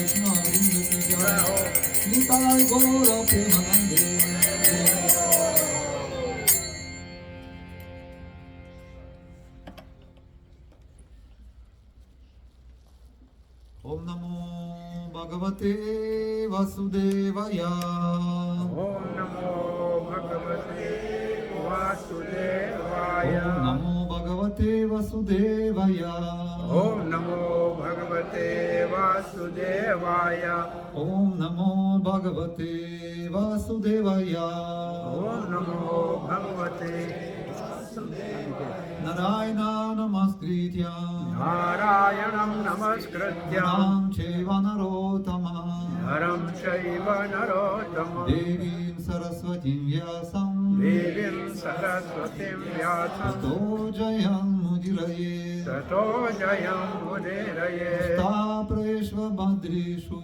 Krishna Vrinda ki jai, Nitai Gaura Premanande. Om Namo Bhagavate Vasudevaya. Om Namo Bhagavate Vasudevaya. Om Namo Bhagavate Vasudevaya. Om Namo Bhagavate Vasudevaya. Om Namo Bhagavate Vasudevaya. Om Namo Bhagavate Narayana Namaskritya Narayanam Namaskritya Nam Cheva Narottama Naram Shaiva Narottama Devim Saraswatim Vyasam Devim Saraswatim Vyasam Tato Jayam Mudiraye Tato Jayam Mudiraye Tapreshva Bhadreshu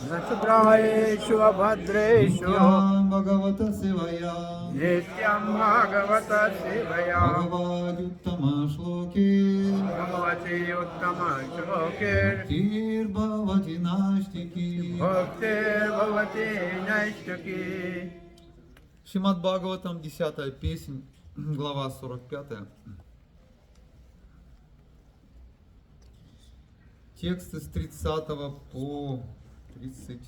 Nasadrayeshu Abhadreshu Nityam Bhagavata Sevaya Nityam Bhagavata Sivaya Bhagavad-uttama Shloke Bhagavati Uttama Shloke Tir Bhavati Nashtiki. Bhaktir Bhavati Naishtaki. Шримад Бхагаватам, 10 песнь, глава 45. Тексты с 30 по 36.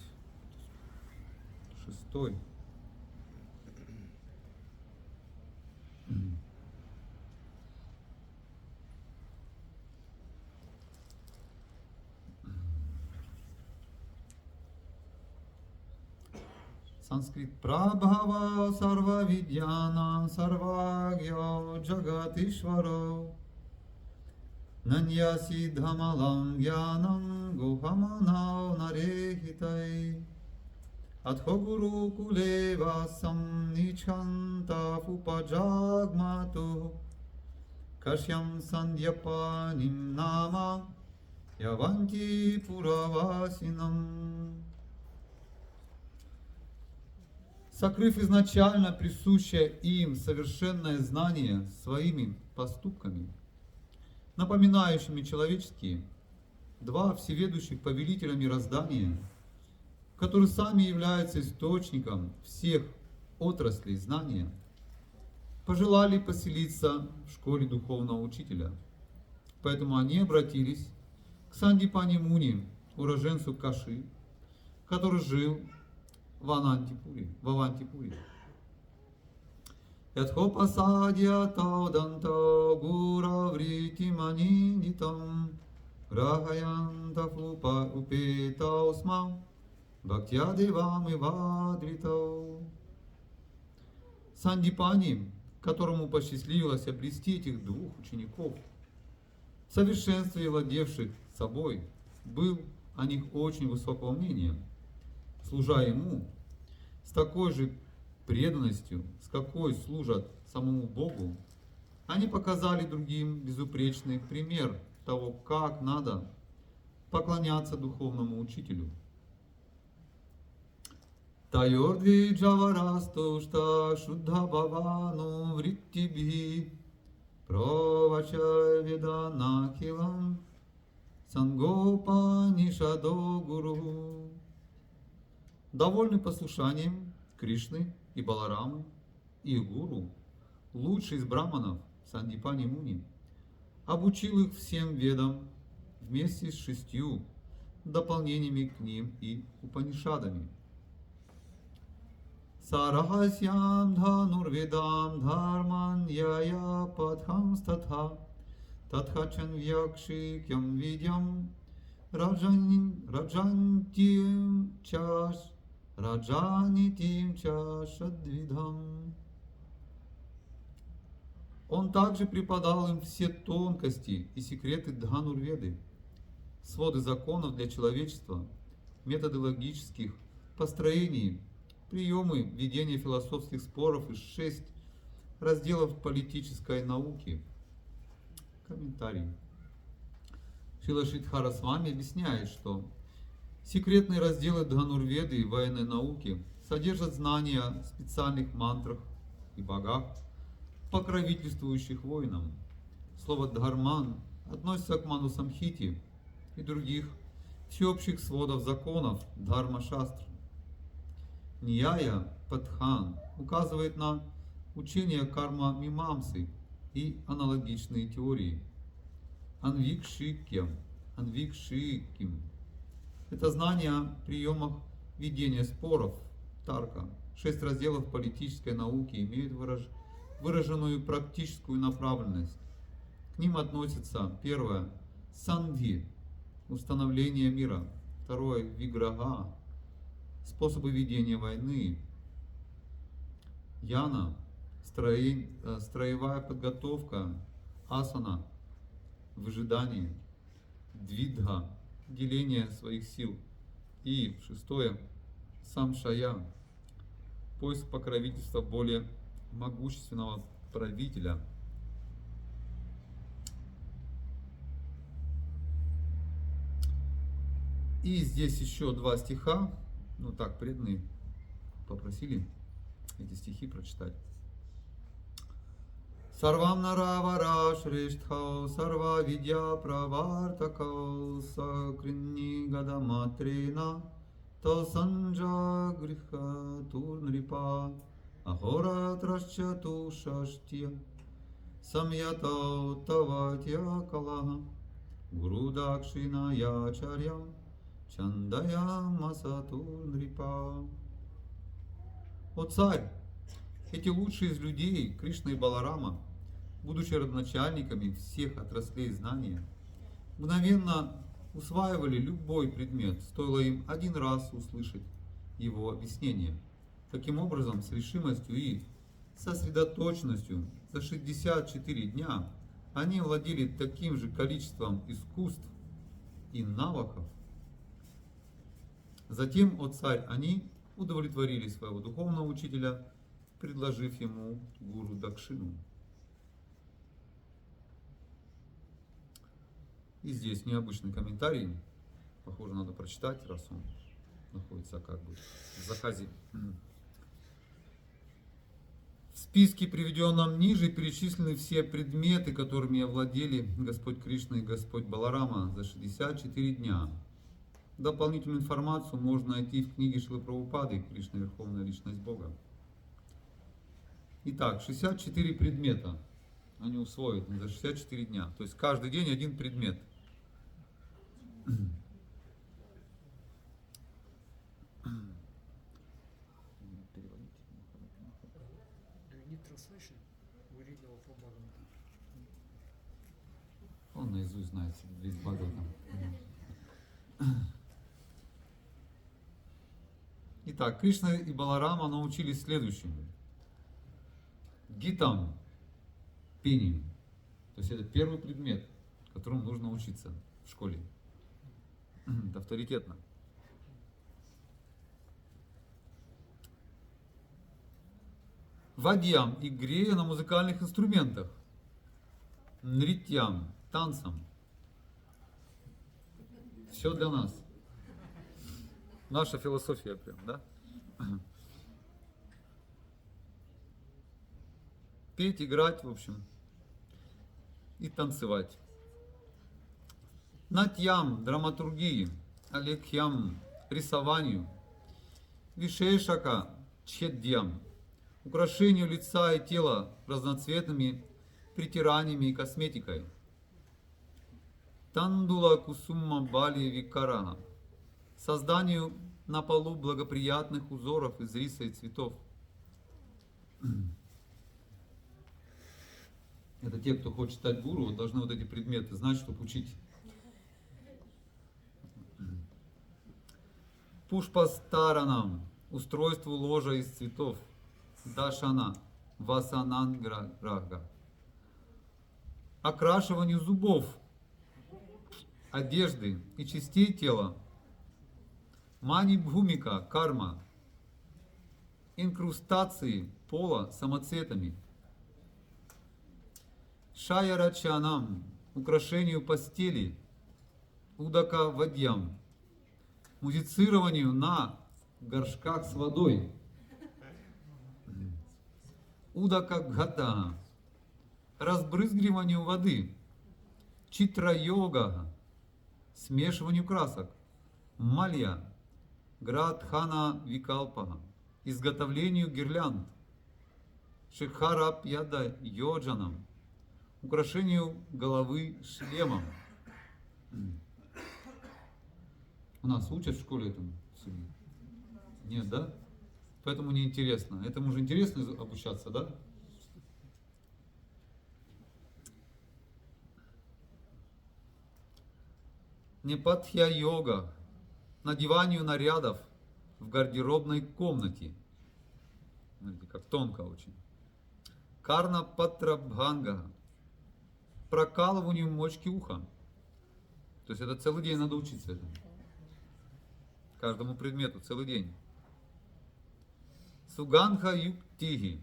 Санскрит. Прабхава сарва видьяна сарвагьо джагатишваро наньяси дхамалам гьянам гухаманав нарехитай адхо гуру куле васам ничхантав упаджагмату кашьям сандьяпаним нама яванти пуравасинам. Сокрыв изначально присущее им совершенное знание своими поступками, напоминающими человеческие, два всеведущих повелителя мироздания, которые сами являются источником всех отраслей знания, пожелали поселиться в школе духовного учителя. Поэтому они обратились к Сандипани Муни, уроженцу Каши, который жил в Авантипуре. Ятхо пасадья тауданта гура врити манидитам грахаянта фупа упетаусма бхактя девам и вадритау. Сандипани, которому посчастливилось обрести этих двух учеников, в совершенстве владевших собой, был о них очень высокого мнения. Служа ему с такой же преданностью, с какой служат самому Богу, они показали другим безупречный пример того, как надо поклоняться духовному учителю. Тайордви джаварастушта шудда бавану вриттибхи провача веданахилам сангопанишадо гуру. Довольный послушанием Кришны и Баларамы, их гуру, лучший из браманов, Сандипани Муни, обучил их всем ведам вместе с 6 дополнениями к ним и Упанишадами. Сарахасьям дханурведам дхарман яя падхам статха татхачан вьякшикям видям раджантим чаш раджанитим чашадвидхам. Он также преподал им все тонкости и секреты Дханурведы, своды законов для человечества, методы логических построений, приемы ведения философских споров и 6 разделов политической науки. Комментарий. Шрила Шридхара Свами объясняет, что секретные разделы Дханурведы и военной науки содержат знания о специальных мантрах и богах, покровительствующих воинам. Слово «дхарман» относится к Ману Самхите и других всеобщих сводов законов Дхарма-шастр. Ньяя Падхан указывает на учение карма-мимамсы и аналогичные теории. Анвикшикьям. Это знание о приемах ведения споров, тарка. 6 разделов политической науки имеют выраженную практическую направленность. К ним относятся: первое – сандхи, установление мира; второе – виграха, способы ведения войны; яна, строевая подготовка; асана, выжидание; двидха, деление своих сил; и шестое – самшая, поиск покровительства более могущественного правителя. И здесь еще 2 стиха, ну так, преданные попросили эти стихи прочитать. Сарвам наравара шрештхау, сарва видья правартакау, сакринни гадаматрина, то санджа гриха турнрипа, ахора трашча тушаштья, самьятау таватья калаха, гурудакшина ячарьям, чандая масатурнрипа. О царь! Эти лучшие из людей, Кришна и Баларама, будучи родоначальниками всех отраслей знания, мгновенно усваивали любой предмет, стоило им один раз услышать его объяснение. Таким образом, с решимостью и сосредоточенностью за 64 дня они владели таким же количеством искусств и навыков. Затем, о царь, они удовлетворили своего духовного учителя, предложив ему гуру дакшину. И здесь необычный комментарий. Похоже, надо прочитать, раз он находится как бы в заказе. В списке, приведенном ниже, перечислены все предметы, которыми овладели Господь Кришна и Господь Баларама за 64 дня. Дополнительную информацию можно найти в книге Шрилы Прабхупады «Кришна – Верховная Личность Бога». Итак, 64 предмета они усвоят за 64 дня. То есть каждый день один предмет. Он наизусть знает весь Бхагаватам. Итак, Кришна и Баларама научились следующему. Гитам, пению. То есть это первый предмет, которому нужно учиться в школе. Это авторитетно. Вадьям, игре на музыкальных инструментах. Нритьям, танцам. Все для нас. Наша философия прям, да? Петь, играть, в общем, и танцевать. Натьям, драматургии, алекхьям, рисованию, вишешака, чхедьям, украшению лица и тела разноцветными притираниями и косметикой. Тандула кусумма бали викара, созданию на полу благоприятных узоров из риса и цветов. Это те, кто хочет стать гуру, должны вот эти предметы знать, чтобы учить. Пушпастаранам, устройству ложа из цветов. Дашана, васананграга, окрашиванию зубов, одежды и частей тела. Мани бхумика, карма, инкрустации пола самоцветами. Шаярачанам, украшению постели. Удака вадьям, музицированию на горшках с водой. Удака гата, разбрызгиванию воды. Читра-йога, смешиванию красок. Малья, Градхана Викалпа, изготовлению гирлянд, Шикхарапьяда йоджанам, украшению головы шлемом. У нас учат в школе этому? Нет, да? Поэтому неинтересно. Этому же интересно обучаться, да? Непатхья-йога, надеванию нарядов в гардеробной комнате. Смотрите, как тонко очень. Карна-патрабханга, прокалыванию мочки уха. То есть это целый день надо учиться этому. Каждому предмету целый день. Суганха-юктиги,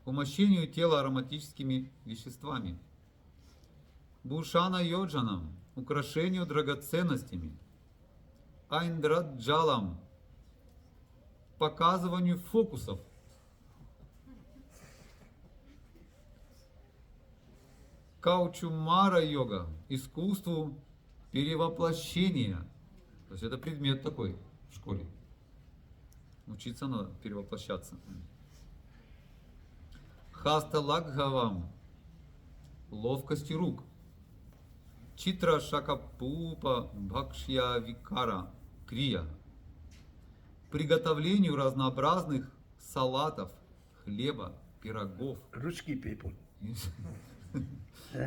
умощению тела ароматическими веществами. Бушана-йоджанам, украшению драгоценностями. Айндраджалам, показыванию фокусов. Каучумара-йога, искусству перевоплощения. То есть это предмет такой в школе. Учиться надо перевоплощаться. Хаста-лагхавам, ловкости рук. Читра шакапупа бхакшья викара крия, приготовлению разнообразных салатов, хлеба, пирогов Русский people.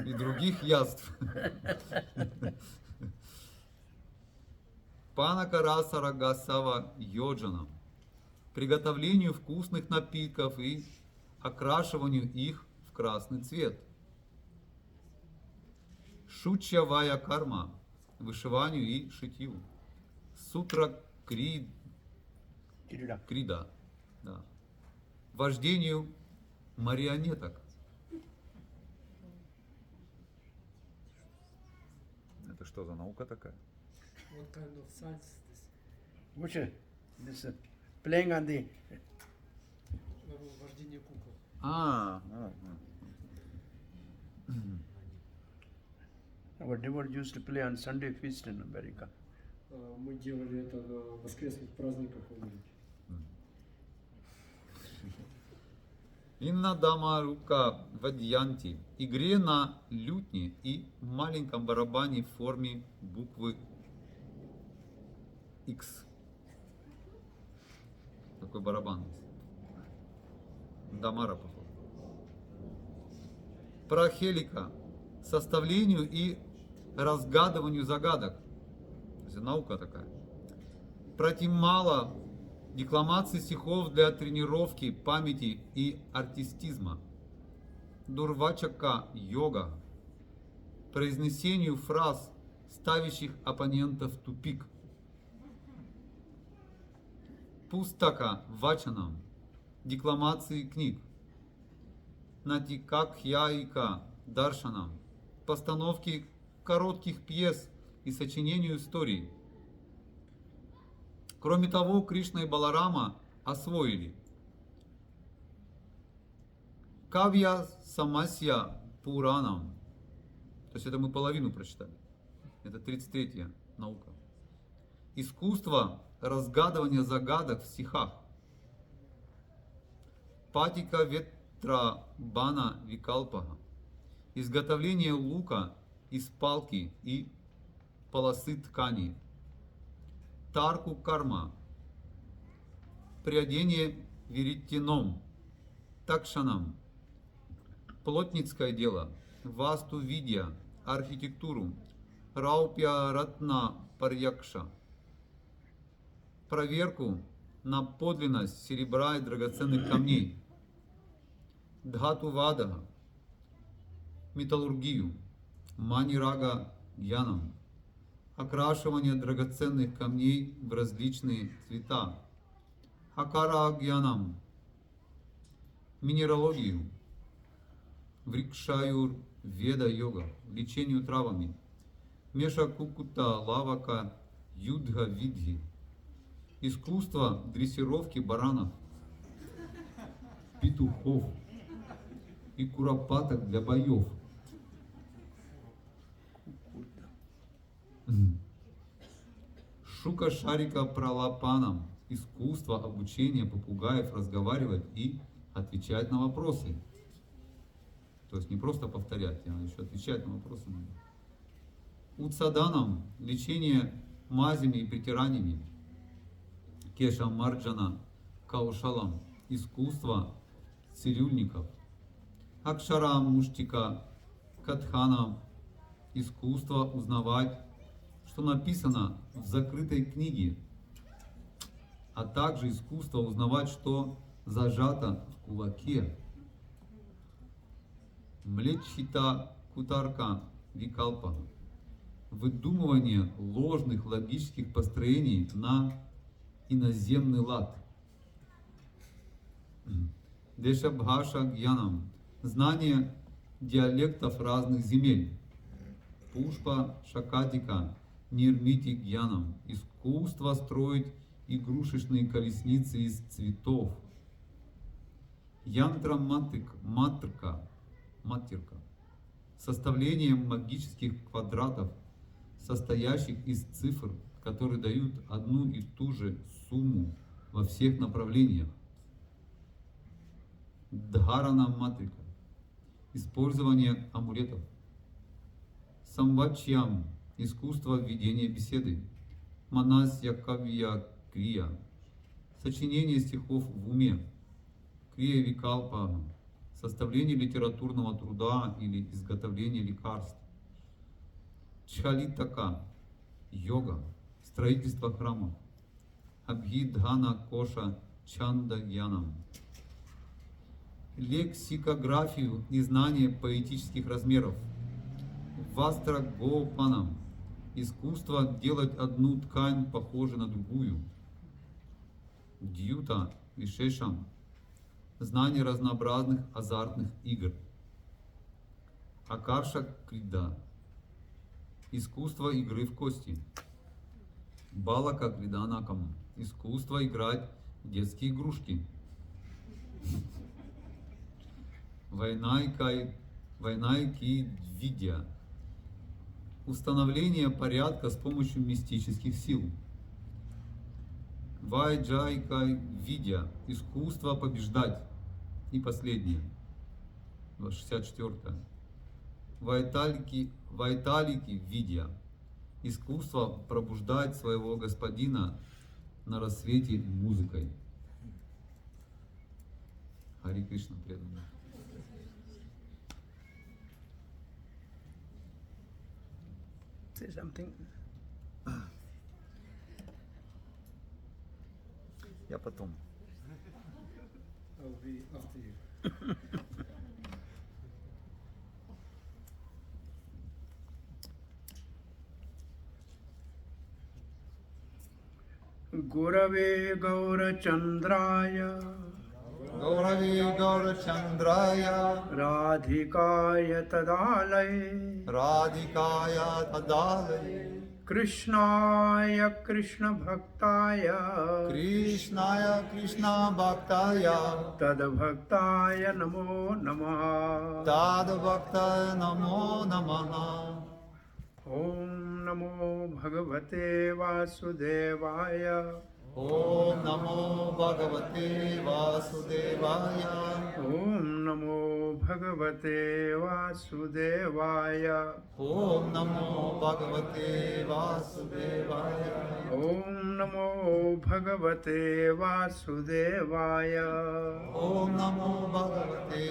и других яств. Панакарасарагасава йоджанам, приготовлению вкусных напитков и окрашиванию их в красный цвет. Шучавая карма, вышиванию и шитью. Сутра крида, да. Вождению марионеток. Это что за наука такая? What kind of science is this? Which this playing on the Вождение кукол. our devotee used to play on Sunday feast in America. Мы делали это на воскресных праздниках в Америке. Иннадама рука вадьянти, игре на лютне и маленьком барабане в форме буквы X. Такой барабан есть. Дамара, походу. Прахелика, составлению и разгадыванию загадок. То есть наука такая. Пратимала, декламации стихов для тренировки памяти и артистизма. Дурвачака йога, произнесению фраз, ставящих оппонентов в тупик. Пустака вачанам, декламации книг. Натикакхьяика даршанам, постановки коротких пьес и сочинению историй. Кроме того, Кришна и Баларама освоили Кавья Самасья Пуранам. То есть это мы половину прочитали. Это 33-я наука. Искусство разгадывания загадок в стихах. Патика ветра бана викалпага. Изготовление лука из палки и полосы ткани. Тарку карма. Приодение веретеном. Такшанам. Плотницкое дело. Васту видья. Архитектуру. Раупья ратна парьякша. Проверку на подлинность серебра и драгоценных камней. Дхату вада. Металлургию. Манирага гьянам. Окрашивание драгоценных камней в различные цвета. Акара-гьянам. Минералогию. Врикшаюр веда-йога. Лечению травами. Меша-кукута лавака юдха-видхи. Искусство дрессировки баранов, петухов и куропаток для боев. Шука Шарика Пралапанам. Искусство обучения попугаев разговаривать и отвечать на вопросы. То есть не просто повторять, а еще отвечать на вопросы надо. Уцаданам. Лечение мазями и притираниями. Кеша Марджана Каушалам. Искусство цирюльников. Акшара Муштика Катханам. Искусство узнавать, что написано в закрытой книге, а также искусство узнавать, что зажато в кулаке. Млечхита Кутарка Викалпа. Выдумывание ложных логических построений на иноземный лад. Дешабхаша Гьянам. Знание диалектов разных земель. Пушпа Шакатика Нирмити Гьянам. Искусство строить игрушечные колесницы из цветов. Янтра Матрка. Составление магических квадратов, состоящих из цифр, которые дают одну и ту же сумму во всех направлениях. Дхарана Матрика. Использование амулетов. Самвачьям. Искусство ведения беседы. Манасья Кавья Крия. Сочинение стихов в уме. Крия Викалпа. Составление литературного труда или изготовление лекарств. Чхалитака. Йога. Строительство храмов. Абхидхана Коша Чанда Янам. Лексикографию и знание поэтических размеров. Вастра Гопанам. Искусство делать одну ткань похожей на другую. Дьюта Вишешам. Знание разнообразных азартных игр. Акарша Крида. Искусство игры в кости. Балака Криданакам. Искусство играть в детские игрушки. Вайнайки Видя. Установление порядка с помощью мистических сил. Вайджайка Видя. Искусство побеждать. И последнее. 64. Вайталики Видя. Искусство пробуждать своего господина на рассвете музыкой. Хари Кришна, преданный. Say something. Я потом. I'll be after you. Gurave Gaurachandraya Gauravi Gaurachandraya Radhikaya Tadalaya Radhikaya Tadalaya Krishnaya Krishna Bhaktaya Krishnaya Krishna Bhaktaya Tad Bhaktaya Namo Namaha Tad Bhaktaya Namo Namaha. Om Namo Bhagavate Vasudevaya Om Namo Bhagavate Vasudevaya. Om Namo Bhagavate Vasudevaya Om Namo Bhagavate Vasudevaya. Om Namo Bhagavate Vasudevaya Om Namo Bhagavate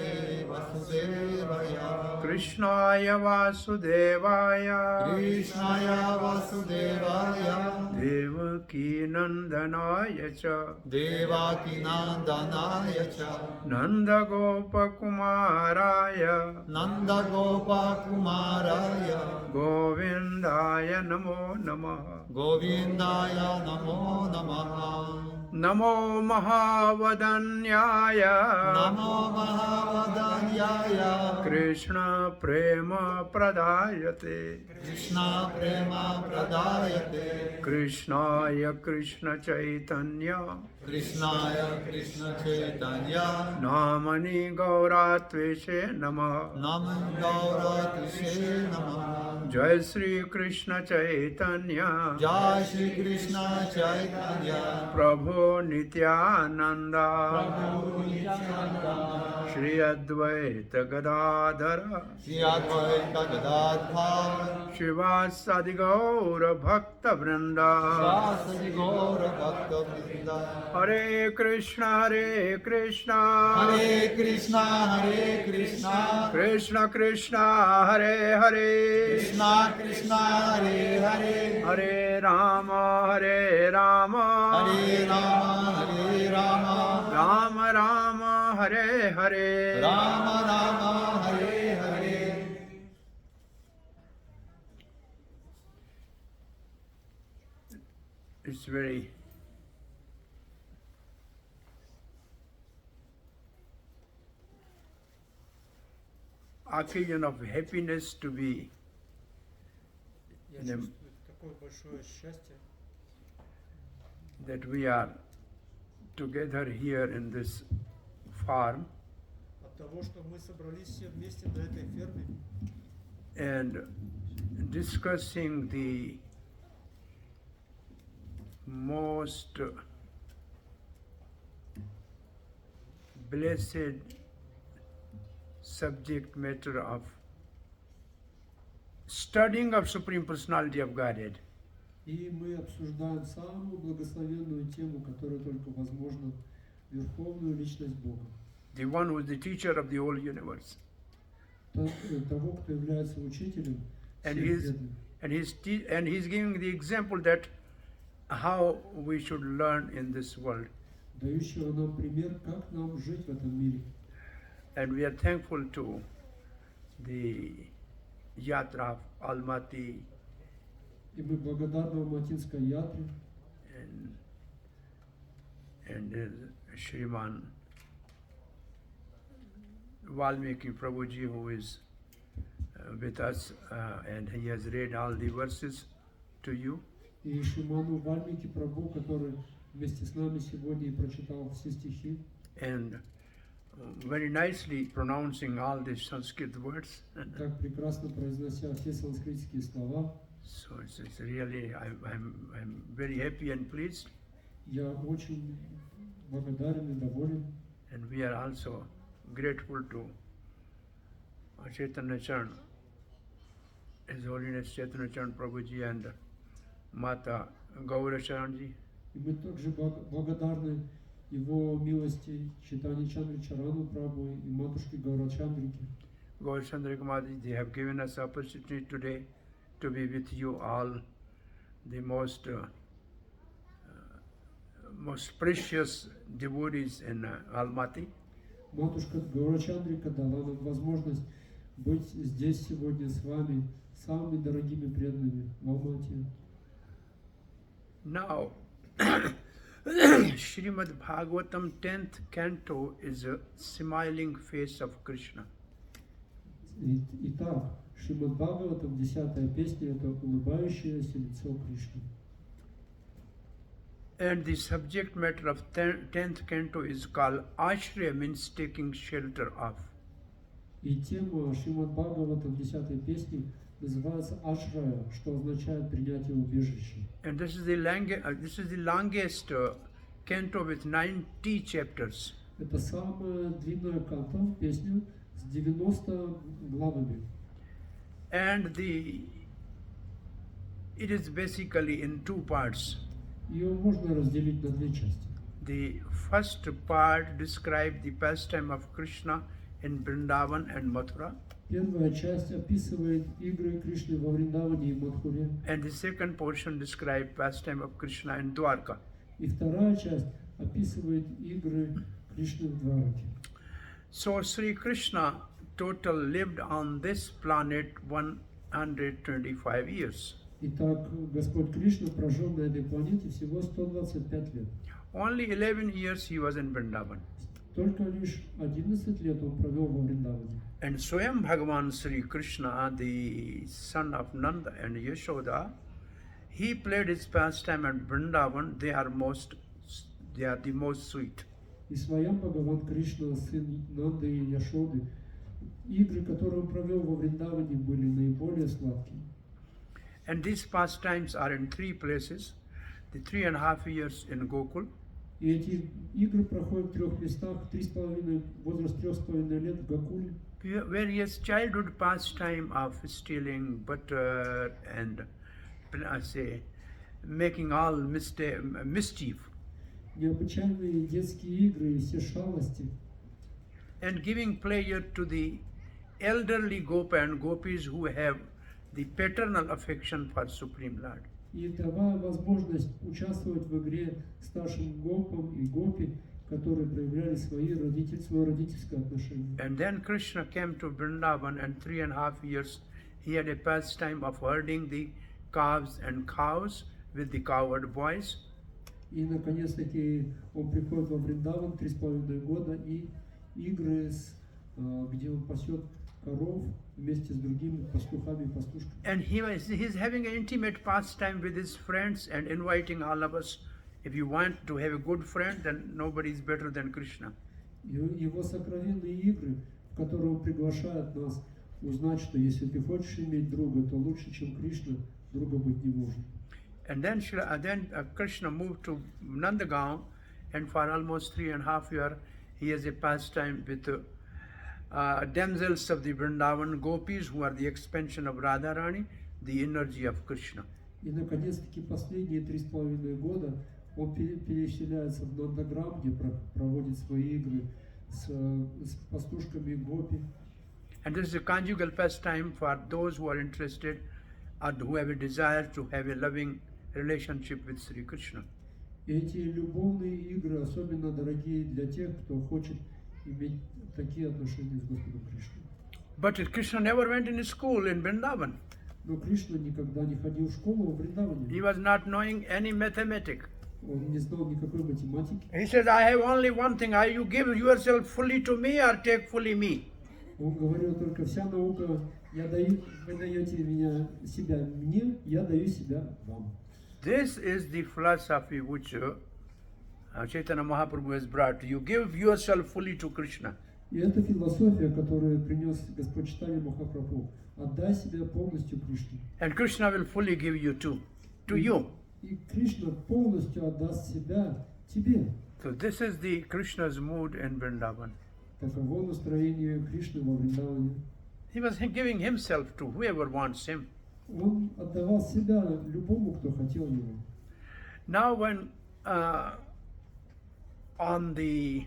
Vasudevaya. Krishnaya Vasudevaya Krishnaya Vasudevaya. Devaki Nandanaya Cha Devaki Nandanaya Cha Nanda Gopakumaraya Nanda Gopa Kumaraya Govindaya Namo Namaha Govindaya Namo Namaha. Namo Mahavadanyaya Namo Mahavadanyaya Krishna Prema Pradayate Krishna Prema Pradayate Krishnaya Krishna Chaitanya Krishnaya Krishna Chaitanya Namani Gauratveshe Namah Naman Gaura Krishe Namah Jai Sri Krishna Chaitanya Jai Shri Krishna Chaitanya Prabhu Nityananda Shri Advaita Gadadhara Shri Advaita Gadadhar Shivasadi Gaura Bhakta Vrinda Shasadi Gaura Bhakta Vrinda Hare Krishna Hare Krishna Hare Krishna Hare Krishna Krishna Krishna Hare Hare Krishna Krishna Hare Hare Hare Rama Hare Rama Hare Rama Hare Rama Rama Rama Hare Hare Rama Rama Hare Hare It's very occasion of happiness to be Я Да. чувствую такое большое счастье, that we are together here in this farm от того, что мы собрались все вместе на этой ферме and discussing the most blessed subject matter of studying of Supreme Personality of Godhead. и мы обсуждаем самую благословенную тему, которая только возможна, Верховную Личность Бога. The one who is the teacher of the whole universe. Того, кто является учителем And всех he's, преданных. and he's giving the example that how we should learn in this world. Дающего нам пример, как нам жить в этом мире. And we are thankful to the Yatra of Almati И мы благодарны Алматинской ятре and Shriman Valmiki Prabhuji, who is with us, and he has read all the verses to you. и Шиману Вальмики Прабху, который вместе с нами сегодня и прочитал все стихи. And very nicely pronouncing all the Sanskrit words. Так прекрасно произнося все санскритские слова. So it's really, I'm very happy and pleased. Я очень благодарен и доволен. And we are also grateful to Chaitanya Charan, His Holiness Chaitanya Charan Prabhuji and Mata Gaura Charanji. И мы также благодарны Его милости Чайтанья Чандре Чарану Прабху и матушке Гаурачандрике. Gaura Chandra Kumadi, they have given us opportunity today to be with you all, the most precious devotees in Almati. Матушка Гаурачандрика дала нам возможность быть здесь сегодня с вами, самыми дорогими преданными в Алмате. Now, Srimad Bhagavatam 10th canto is a smiling face of Krishna. Итак, Шримад Бхагаватам, 10-я песня, это улыбающееся лицо Кришны. And the subject matter of 10th canto is called Ashraya, means taking shelter of. И тема Шримад Бхагаватам, 10-й песни, называется Ашрая, что означает принятие убежища. And this is the longest canto with 90 chapters. Это самая длинная канта, песня, с 90 главами. And it is basically in two parts. Ее можно разделить на две части. The first part describes the pastime of Krishna in Vrindavan and Mathura. Первая часть описывает игры Кришны во Вриндаване и Мадхуре. And the second portion describes pastime of Krishna in Dwarka. И вторая часть описывает игры Кришны в Двараке. So Sri Krishna total lived on this planet 125 years. Итак, Господь Кришна прожил на этой планете всего 125 лет. Only 11 years he was in Vrindavan. Только лишь 11 лет он провел во Вриндаване. And Swayam Bhagavan Sri Krishna, the son of Nanda and Yashoda, he played his pastime at Vrindavan. They are the most sweet. И Сваям Бхагаван Кришна, сын Нанды и Яшоды, игры, которые он провел во Вриндаване, были наиболее сладкими. And these pastimes are in 3 places. The 3.5 years in Gokul, И эти игры проходят в 3 местах, возраст 3,5 лет в Гакуле, where his childhood pastime of stealing butter and making all mischief необычайные детские игры и все шалости, and giving pleasure to the elderly Gopa and Gopis who have the paternal affection for Supreme Lord. и давая возможность участвовать в игре старшим гопам и гопи, которые проявляли свое родительское отношение. And then Krishna came to Vrindavan, and 3.5 years he had a pastime of herding the calves and cows with the cowherd boys. И наконец-таки он приходит во Вриндаван 3,5 года и игры, где он пасет коров вместе с другими пастухами и пастушками. And he's having an intimate pastime with his friends and inviting all of us. If you want to have a good friend, then nobody is better than Krishna. Его сокровенные игры, в которые он приглашает нас узнать, что если ты хочешь иметь друга, то лучше, чем Кришна, друга быть не может. And then Krishna moved to Nandagaon, and for almost 3.5 years, he has a pastime with damsels of the Vrindavan Gopis, who are the expansion of Radharani, the energy of Krishna. И, наконец-таки, последние 3,5 года он переселяется в Нандаграм, где проводит свои игры с пастушками Гопи. And this is a conjugal pastime for those who are interested or who have a desire to have a loving relationship with Sri Krishna. И эти любовные игры особенно дорогие для тех, кто хочет иметь такие отношения с Господом Кришной. But Krishna never went in school in Vrindavan. Но Кришна никогда не ходил в школу во Вриндаване. He was not knowing any mathematics. Он не знал никакой математики. He said, I have only one thing. Are you give yourself fully to me or take fully me? Он говорил только: вся наука, вы даете себя мне, я даю себя вам. This is the philosophy which Chaitanya Mahaprabhu has brought. You give yourself fully to Krishna. И это философия, которую принес Господь Чайтанья Махапрабху. Отдай себя полностью Кришне. And Krishna will fully give you to you. И Кришна полностью отдаст себя тебе. So this is the Krishna's mood in Vrindavan. Таково настроение Кришны во Вриндаване. He was giving himself to whoever wants him. Он отдавал себя любому, кто хотел его. Now when on the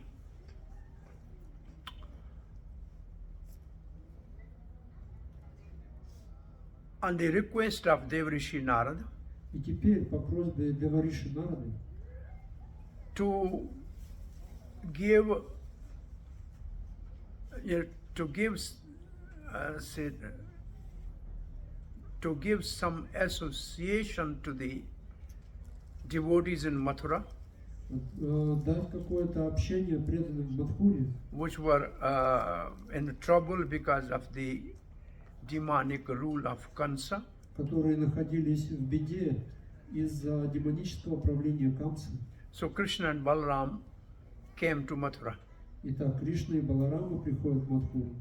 request of Devrishi Narada, И теперь по просьбе Девариши Нарады to give some association to the devotees in Mathura, дать какое-то общение преданным в Мадхуре, which were in trouble because of the demonic rule of Kansa. которые находились в беде из-за демонического правления Камсы. So Krishna and Balaram came to Mathura. Итак, Кришна и Баларама приходят в Мадхуру.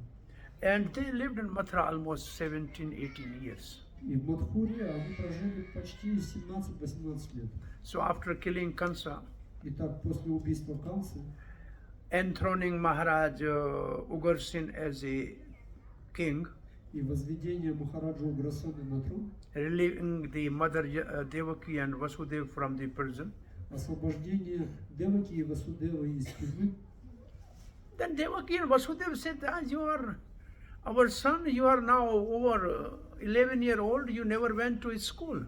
And they lived in Mathura almost 17-18 years. И в Мадхуре они прожили почти 17-18 лет. So after killing Kansa, Итак, после убийства Камсы, enthroning Maharaj Ugarsin as a king, и возведение Махараджа Уграсена на трон, relieving the mother Devaki and Vasudev from the prison, освобождение Деваки и Васудевы из тюрьмы. then Devaki and Vasudev said, you are our son, you are now over 11-year-old, you never went to school.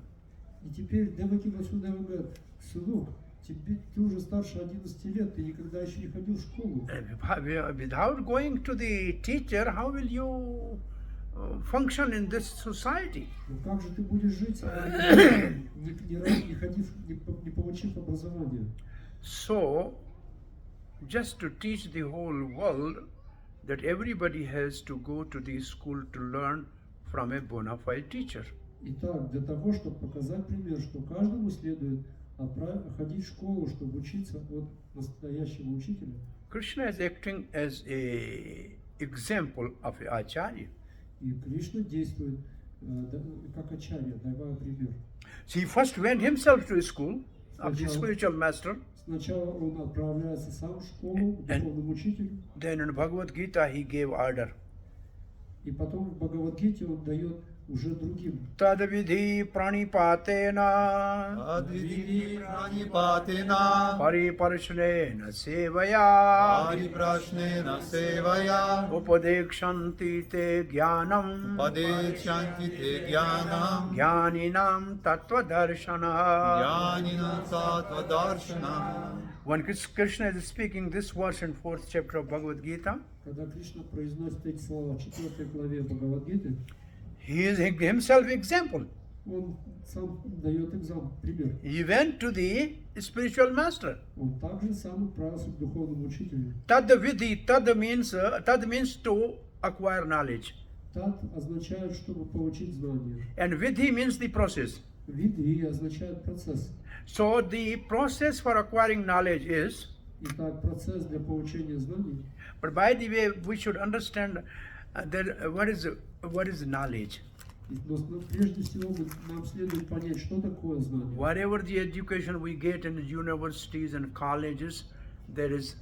И теперь Деваки и Васудева говорят: сынок, ты уже старше 11 лет, ты никогда еще не ходил в школу. Without going to the teacher, how will you function in this society? Но как же ты будешь жить, не получив образование? So, just to teach the whole world that everybody has to go to the school to learn from a bona fide teacher. Итак, для того, чтобы показать пример, что каждому следует ходить в школу, чтобы учиться от настоящего учителя. Krishna is acting as a example of a acharya. И Кришна действует как ачарья, давая пример. So he first went himself to a school of the spiritual master. Сначала он отправляется сам в школу к духовному учителю. Then in Bhagavad Gita he gave order. И потом в Бхагавад-гите он дает уже другим. Tadvidhi pranipatena Advidi pranipatena pariparshnena sevaya Pariprashnena sevaya upadekshanti te jnanam Padechanti te jnanam jnaninam tattvadarshana. Jnanina sattva darshanam. When Krishna is speaking this verse in 4th chapter of Bhagavad Gita, Когда Кришна произносит эти слова в 4 главе Бхагавад-гиты, he is himself example. он сам дает пример. He went to the spiritual master. Он также сам отправился к духовному учителю. Tadvidhi, tad means to acquire knowledge. Тат означает, чтобы получить знания. And vidhi means the process. Види означает процесс. So the process for acquiring knowledge is, Итак, процесс для получения знаний. but by the way, we should understand that what is knowledge. Но прежде всего нам следует понять, что такое знание. Whatever the education we get in universities and colleges, there is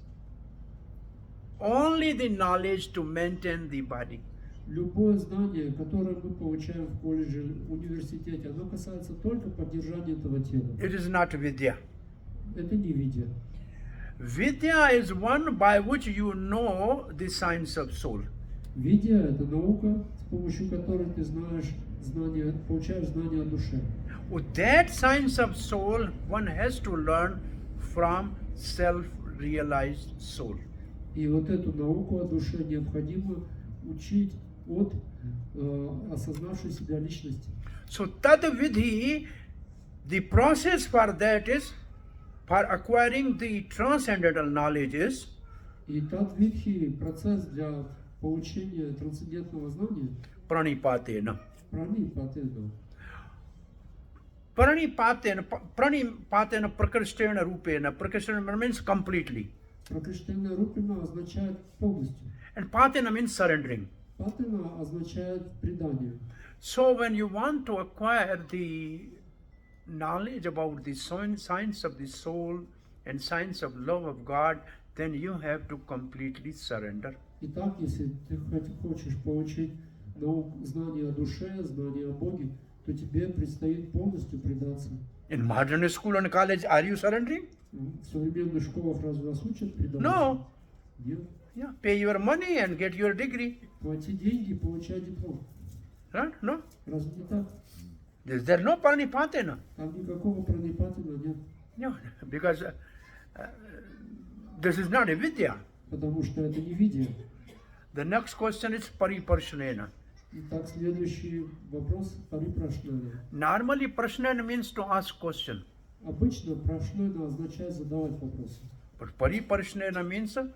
only the knowledge to maintain the body. Любое знание, которое мы получаем в колледже, университете, оно касается только поддержания этого тела. It is not vidya. Это не видя. Vidya is one by which you know the science of soul. Видя – это наука, с помощью которой ты получаешь знания о душе. With that science of soul, one has to learn from self-realized soul. И вот эту науку о душе необходимо учить от осознавшей себя личности. So tadvidhi, the process for that is, for acquiring the transcendental knowledge is, И тадвидхи – процесс для получения трансцендентного знания pranipatena. пранипатена. Pranipatena prakrishtena rupena. Prakrishtena means completely. Прокриштена рупина означает полностью. And patena means surrendering. Патена означает предание. So when you want to acquire the knowledge about the science of the soul and science of love of God, then you have to completely surrender. Итак, если ты хочешь получить знание о душе, знание о Боге, то тебе предстоит полностью предаться. In modern school and college, are you surrendering? В современных школах разве вас учат предаться? No. Нет. Yeah, pay your money and get your degree. Плати деньги и получай диплом. Right? No. Разве не так? Is there no pranipatena? Там никакого пранипатена нет. No, because this is not a vidya. Потому что это не видение. The next question is pariparshanena. Итак, следующий вопрос парипрашнена. Normally, prashnena means to ask question. Обычно прашнена означает задавать вопросы. But pariparshanena means a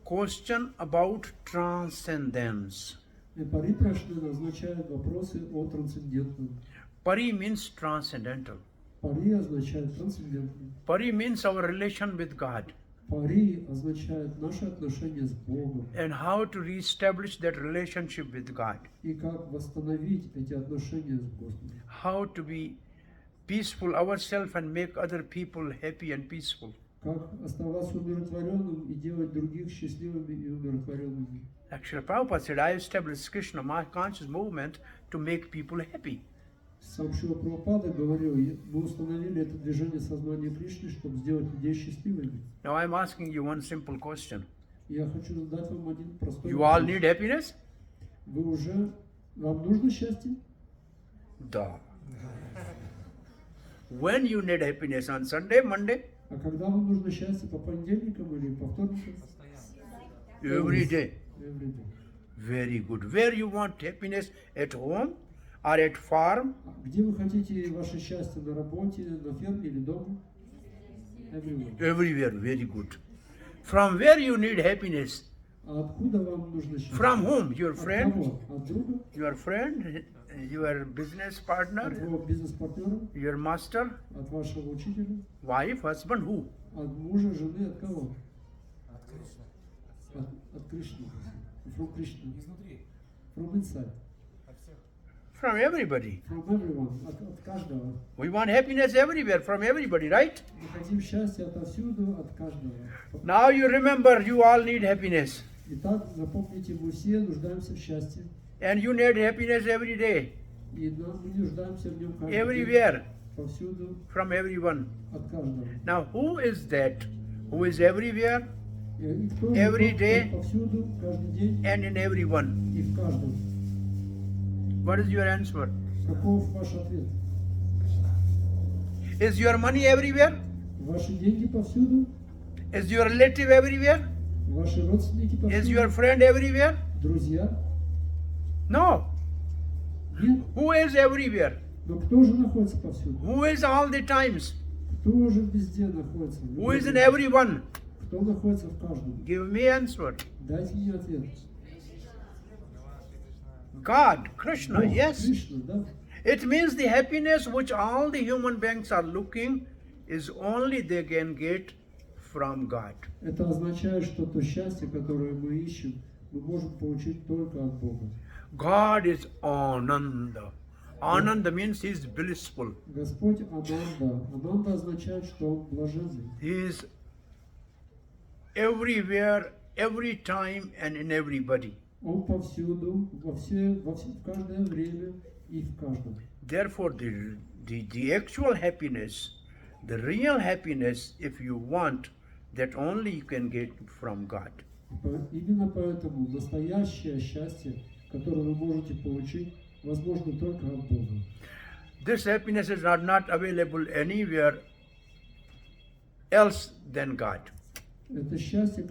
question about transcendence. И парипрашнена означает вопросы о трансцендентном. Pari means transcendental. Пари означает трансцендентный. Pari means our relation with God. Пари означает наши отношения с Богом. And how to reestablish that relationship with God. И как восстановить эти отношения с Господом. How to be peaceful ourselves and make other people happy and peaceful. Как оставаться умиротворенным и делать других счастливыми и умиротворенными. Actually, Prabhupada said, I established Krishna, my conscious movement, to make people happy. Сам Шрила Прабхупада говорил, мы установили это движение сознания Кришны, чтобы сделать людей счастливыми. Now I'm asking you one simple question. Я хочу задать вам один простой You all вопрос. need happiness? Вам нужно счастье? Да. When you need happiness, on Sunday, Monday? А когда вам нужно счастье, по понедельникам или по вторникам? Every day. Every day. Very good. Where you want happiness? At home or at farm? Где вы хотите ваше счастье? На работе, на ферме или дома? Everywhere. Everywhere. Very good. From where you need happiness? А откуда вам нужно счастье? From whom? Your От friend? кого? От друга? Your friend? Your business От partner? твоего бизнес-партнера? Your master? От вашего учителя? Wife? Husband? Who? От мужа, жены, от кого? От Кришны. From Krishna. From inside. From everybody. From everyone. От каждого. We want happiness everywhere, from everybody, right? Мы хотим счастья отовсюду, от каждого. Now you remember, you all need happiness. Итак, запомните, мы все нуждаемся в счастье. And you need happiness every day, И мы нуждаемся в нем каждый день. everywhere, Повсюду, from everyone. от каждого. Now, who is that? Who is everywhere И кто Every тот, day. кто повсюду, каждый день and in everyone? и в каждом. What is your answer? Каков ваш ответ? Is your money everywhere? Ваши деньги повсюду? Is your relative everywhere? Ваши родственники Is your повсюду? friend everywhere? Друзья? No. Нет. Who is everywhere? Но кто же находится повсюду? Who is all the times? Кто же везде находится? Who is in everyone? Кто находится в каждом? Give me answer. Дайте мне ответ. God, Krishna, Бог, yes. Кришна, да? It means the happiness which all the human beings are looking is only they can get from God. Это означает, что то счастье, которое мы ищем, мы можем получить только от Бога. God is Ananda. Ananda means he is blissful. Господь Ананда. Ананда означает, что Он блаженный. He is everywhere, every time, and in everybody. Он повсюду, в каждое время и в каждом. Therefore, the actual happiness, the real happiness, if you want, that only you can get from God. Именно поэтому настоящее счастье, которое вы можете получить, возможно только от Бога. This happiness is not available anywhere else than God. Это счастье,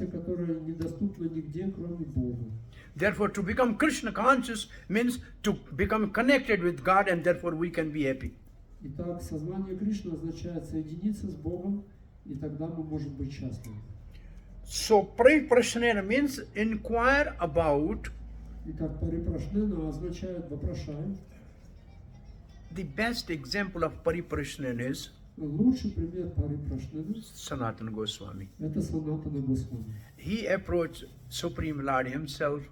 которое недоступно нигде, кроме Бога. Therefore, to become Krishna conscious means to become connected with God, and therefore we can be happy. Итак, сознание Кришны означает соединиться с Богом, и тогда мы можем быть счастливы. So, Prashnena means inquire about. Итак, парипрашнена означает вопрошай. The best example of Pariprashnena is Лучший пример парипрашнены Sanatana Goswami. – это Санатана Госвами. He approached Supreme Lord himself,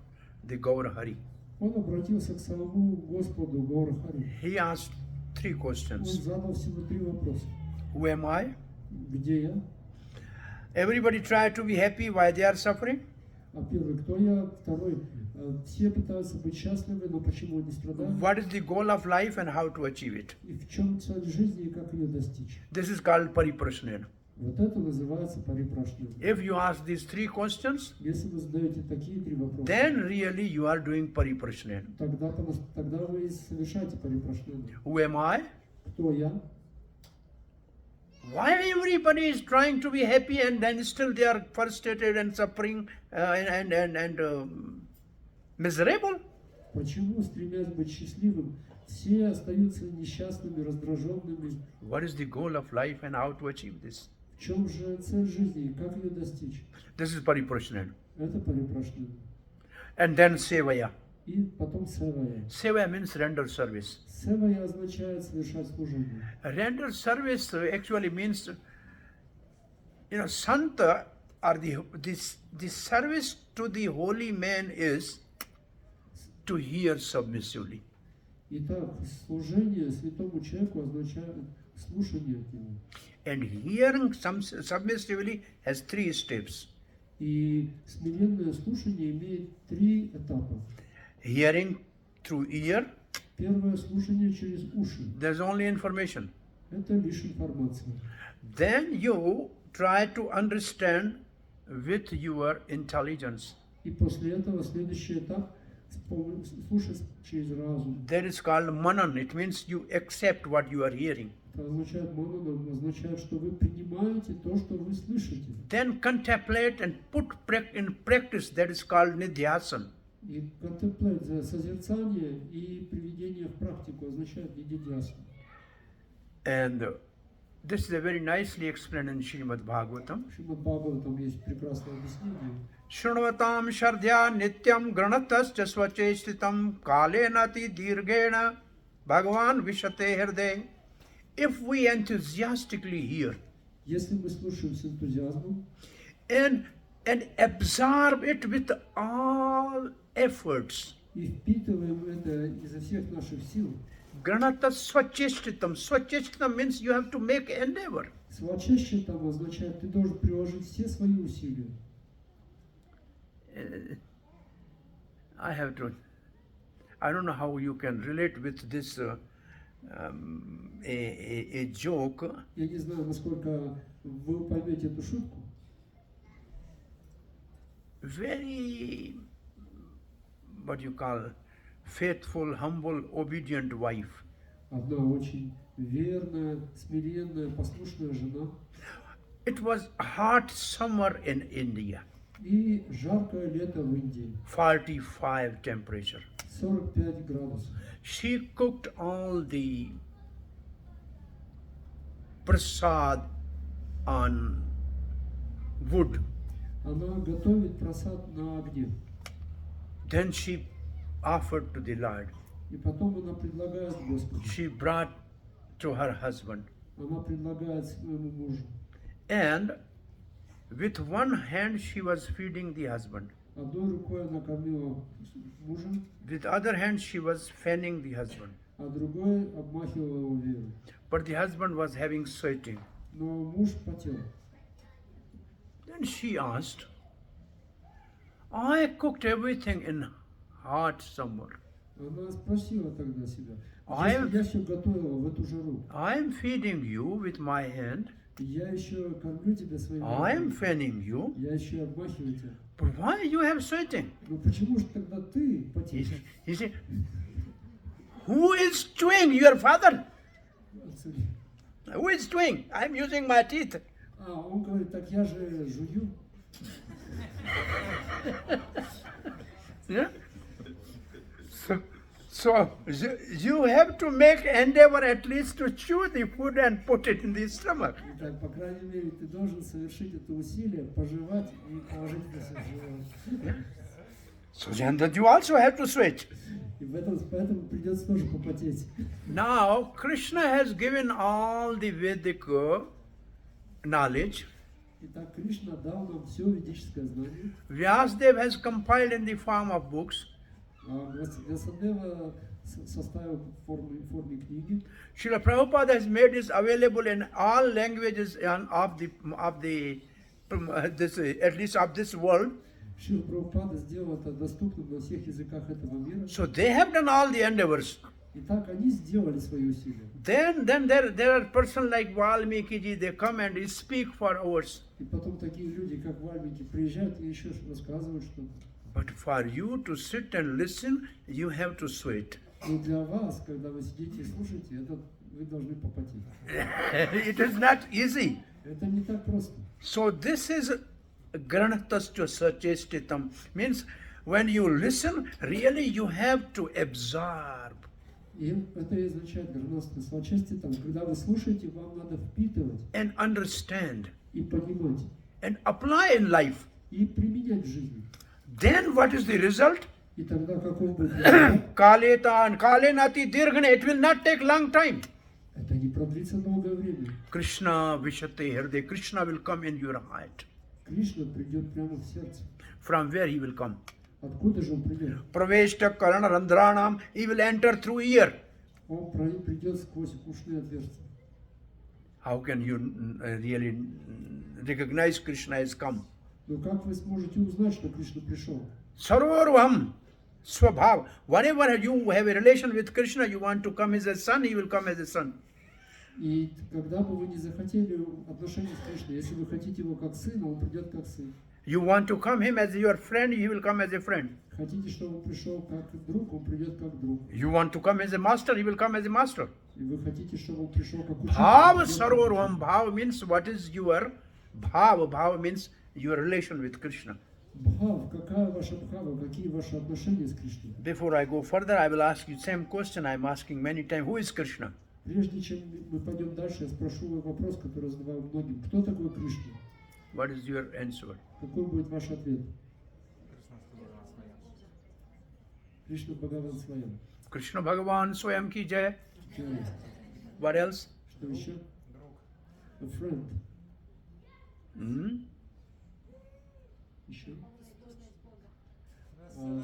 the Gaur Hari. Он обратился к самому Господу Гаура Хари. He asked three Он questions. задал всего 3 вопроса. Who am I? Где я? Everybody try to be happy, why they are suffering? А первый, кто я? Второй, все пытаются быть счастливы, но почему они страдают? What is the goal of life and how to achieve it? И в чем цель жизни и как ее достичь? This is called Pariprashnena. Вот это называется парипрашнена. If you ask these three questions, Если вы задаете такие 3 вопроса, then really you are doing Pariprashnena. тогда вы и совершаете парипрашнену. Who am I? Кто я? Why everybody is trying to be happy and then still they are frustrated and suffering and miserable? Почему, стремясь быть счастливым, все остаются несчастными, раздраженными? What is the goal of life and how to achieve this? В чем же цель жизни и как ее достичь? This is Pariprashnena. Это парипрашнена. And then Sevaya. И потом севая. Seva means render service. Севая означает совершать служение. Render service actually means, Santa or the service to the holy man is to hear submissively. Итак, служение святому человеку означает слушание от него. And hearing submissively has 3 steps. И смиренное слушание имеет 3 этапа. Hearing through ear, Первое слушание через уши. there's only information. Это лишь информация. Then you try to understand with your intelligence. И после этого следующий этап слушать через разум. That is called manan. It means you accept what you are hearing. Это означает мананам, означает, что вы принимаете то, что вы слышите. Then contemplate and put in practice. That is called nidhyasan. И контемплять, созерцание и приведение в практику означает видеть ясно. And this is a very nicely explained in Srimad Bhagavatam. В Шримад Бхагаватам есть прекрасное объяснение. Shruvatam shardhya nityam granatascha swachestitam kalenati dirghena Bhagavan vishate hriday. If we enthusiastically hear Если мы слушаем с энтузиазмом and absorb it with all efforts, и впитываем это изо всех наших сил, Granatas swachestitam. Swachestitam means you have to make endeavor. свачещитам означает, ты должен приложить все свои усилия. I don't know how you can relate with this a joke. Я не знаю, насколько вы поймете эту шутку. Very, what you call, faithful, humble, obedient wife. Одна очень верная, смиренная, послушная жена. It was hot summer in India, И жаркое лето в Индии. 45 temperature. 45 градусов. She cooked all the prasad on wood. Она готовит просад на огне. Then she offered to the Lord. И потом она предлагает Господу. She brought to her husband. Она предлагает своему мужу. And with one hand she was feeding the husband. Одной рукой она кормила мужа, With other hand she was fanning the husband. а другой обмахивала его веером. But the husband was having sweating. Но муж потел. Then she asked, I cooked everything in hot summer. Она спросила тогда себя, I am- если я все готовила в эту жару, I am feeding you with my hand. и я еще кормлю тебя своим I am руками, fanning you. я еще и обмахиваю тебя, But why you have sweating? ну почему же тогда ты He потеешь? said, he said, who is doing? Your father? Who is doing? I am using my teeth. А, он говорит, так я же жую. Yeah? So you have to make endeavor at least to chew the food and put it in the stomach. Итак, по крайней мере, ты должен совершить это усилие, пожевать и положить это в живот. So then that you also have to sweat. И поэтому придется тоже попотеть. Now Krishna has given all the Vedic knowledge. Итак, Кришна дал нам все ведическое знание. Vyasadeva has compiled in the form of books. Вьясадева составил в форме книги. Srila Prabhupada has made this available in all languages of this, at least of this world. Шрила Прабхупада сделал это доступным на всех языках этого мира. So they have done all the endeavors. Итак, они сделали свои усилия. Then there are persons like Valmiki ji, they come and speak for hours. И потом такие люди, как Вальмики, приезжают и еще рассказывают что-то. But for you to sit and listen, you have to sweat. Но для вас, когда вы сидите и слушаете, это вы должны попотеть. It is not easy. Это не так просто. So this is granatascha sachestitam. Means when you listen, really you have to absorb. И это и означает гранатство свачести, там, когда вы слушаете, вам надо впитывать And understand и понимать, and apply in life. и применять в жизни. Then what is the result? И тогда каков будет результат? Kaletan, kalenati dirghane. It will not take long time. Это не продлится долгое время. Krishna vishate hriday. Krishna will come in your heart. Кришна придет прямо в сердце. From where he will come? Откуда же он придет? Praveshta karana randranam. He will enter through ear. Он придет сквозь ушные отверстия. How can you really recognize Krishna has come? Но как вы сможете узнать, что Кришна пришел? Sarvarvam swabhav. Whenever you have a relation with Krishna, you want to come as a son, he will come as a son. И когда бы вы не захотели отношения с Кришной, если вы хотите его как сына, он придет как сын. You want to come him as your friend, he will come as a friend. Хотите, чтобы он пришел как друг, он придет как друг. You want to come as a master, he will come as a master. И вы хотите, чтобы он пришел как учитель. Bhav он придет как sarvarvam. учитель. Bhav means what is your bhav? Bhav means your relation with Krishna. Бхав, какая ваша бхава, какие ваши отношения с Кришной? Before I go further, I will ask you same question I'm asking many times. Who is Krishna? Прежде чем мы пойдем дальше, я спрошу вы вопрос, который задавал многим. Кто такой Кришна? What is your answer? Какой будет ваш ответ? Кришна Бхагаван Своям. Krishna Bhagavan Swayam ki jai. What else? Что еще? A friend. Еще?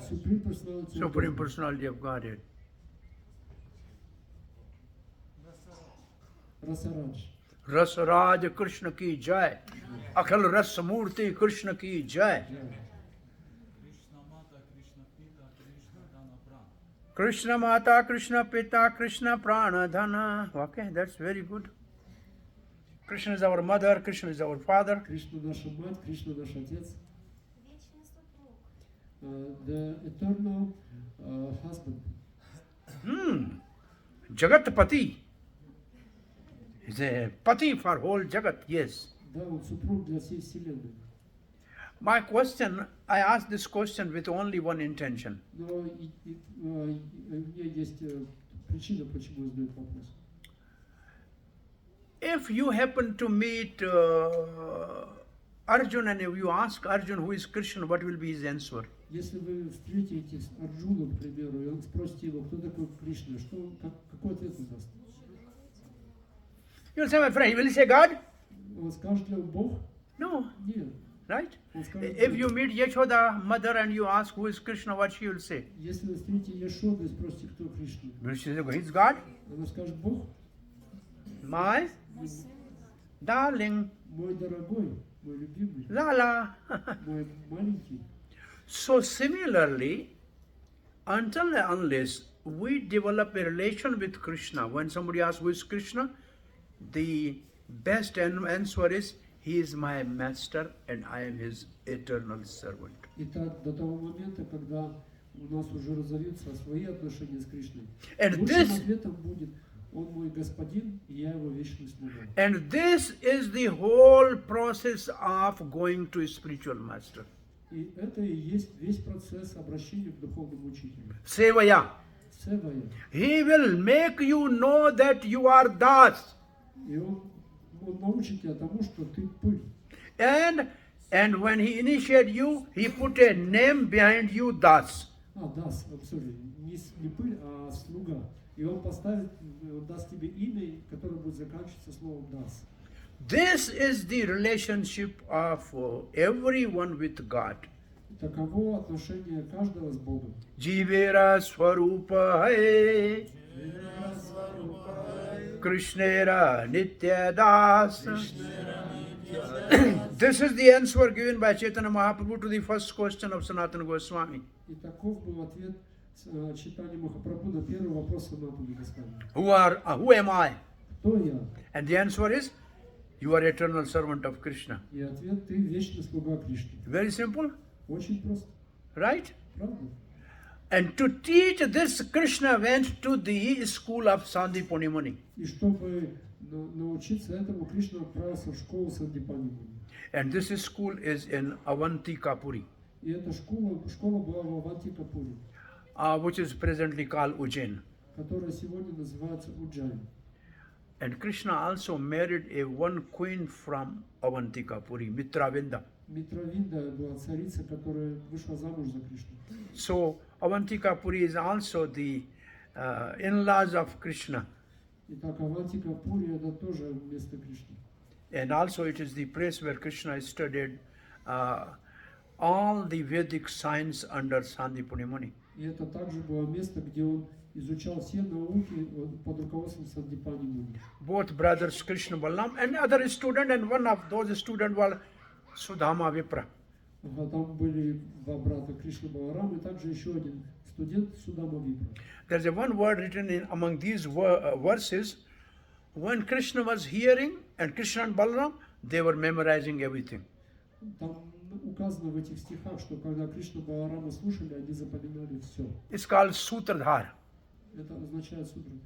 Supreme Personality. Supreme Personality of Godhead. Расарадж. Rasaraj Krishna ki jai. Akhil Rasamurti Krishna ki jai. Krishna Mata, Krishna Pita, Krishna Prana Dhana. Okay, that's very good. Krishna is our mother, Krishna is our father. Кришна наша мать, Кришна наш отец. The eternal husband. Jagat Pati. He's a Pati for whole Jagat, yes. Да, он супруг для всей вселенной. My question, I asked this question with only one intention. Но у меня есть причина, почему я задаю вопрос. If you happen to meet Arjun and if you ask Arjun who is Krishna, what will be his answer? Если вы встретитесь с Арджуном, к примеру, и он спросите его, кто такой Кришна, какой ответ он даст? You'll say, my friend, will he say God? Он скажет ли он Бог? No, Нет. right? Он скажет, If you meet Yashoda, mother, and you ask who is Krishna, what she will say? если вы встретите Яшоду и спросите, кто Кришна, Will she say, he's God? она скажет Бог, My darling, мой дорогой, мой любимый, Lala. мой маленький. So similarly, until and unless we develop a relation with Krishna, when somebody asks who is Krishna, the best answer is, he is my master and I am his eternal servant. Итак, до того момента, когда у нас уже разовьются свои отношения с Кришной, And лучшим this- ответом будет, он мой господин, и я его вечный слуга. And this is the whole process of going to a spiritual master. И это и есть весь процесс обращения к духовному учителю. Sevaya. Севая. He will make you know that you are Das. И он научит тебя тому, что ты пыль. And when he initiated you, he put a name behind you, Das. Дас, не пыль, а слуга. И он даст тебе имя, которое будет заканчиваться словом дас. This is the relationship of everyone with God. Таково отношение каждого с Богом. Jivera Swarupa hai, Krishnera Nitya Das. This is the answer given by Chaitanya Mahaprabhu to the first question of Sanatana Goswami. И таков был ответ читания Махапрабху на первый вопрос Санатана Госвами. Who am I? Кто я? And the answer is, you are eternal servant of Krishna. И ответ: ты вечный слуга Кришны. Very simple, Очень просто, right? правда? And to teach this, Krishna went to the school of Sandipani Muni. И чтобы научиться этому, Кришна отправился в школу Сандипани Муни. And this school is in Avantikapuri, И эта школа была в Авантикапуре, which is presently called Ujjain. которая сегодня называется Уджайн. And Krishna also married a one queen from Avantikapuri, Mitravinda. Митравинда была царица, которая вышла замуж за Кришну. So Avantikapuri is also the in-laws of Krishna. Итак, Авантикапури это тоже место Кришны. And also it is the place where Krishna studied all the Vedic science under Sandipani Muni. И это также было место, где он изучал все науки под руководством Сандипани Муни. Both brothers Krishna Balaram and other student, and one of those students was Sudama Vipra. Там были два брата Кришна Баларам и также еще один студент Судама Випра. There's a one word written in among these verses. When Krishna was hearing and Krishna and Balaram, they were memorizing everything. Там указано в этих стихах, что когда Кришна Баларама слушали, они запоминали все. It's called Sutradhar. Это означает Судрадхара.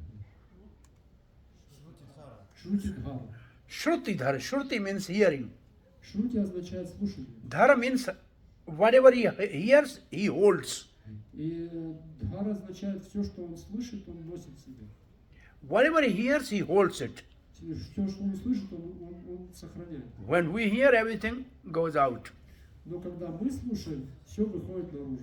Шрутидхара. Shrutidhar. Shruti means hearing. Шрути означает слушание. Dhara means whatever he hears, he holds. И Дхара означает все, что он слышит, он носит в себе. Whatever he hears, he holds it. Все, что он слышит, он сохраняет. When we hear, everything goes out. Но когда мы слушаем, все выходит наружу.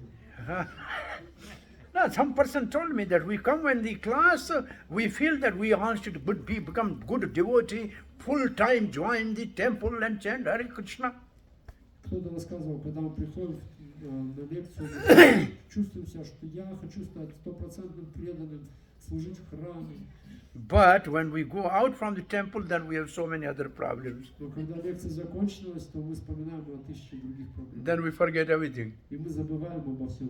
Now, some person told me that we come in the class, we feel that we all should become good devotee, full time join the temple and chant Hare Krishna. Кто-то рассказывал, когда мы приходим на лекцию, мы чувствуем себя, что я хочу стать 100% преданным, служить в храме. But when we go out from the temple, then we have so many other problems. Но когда лекция закончилась, то мы вспоминаем о тысяче других проблем. Then we forget everything. И мы забываем обо всем.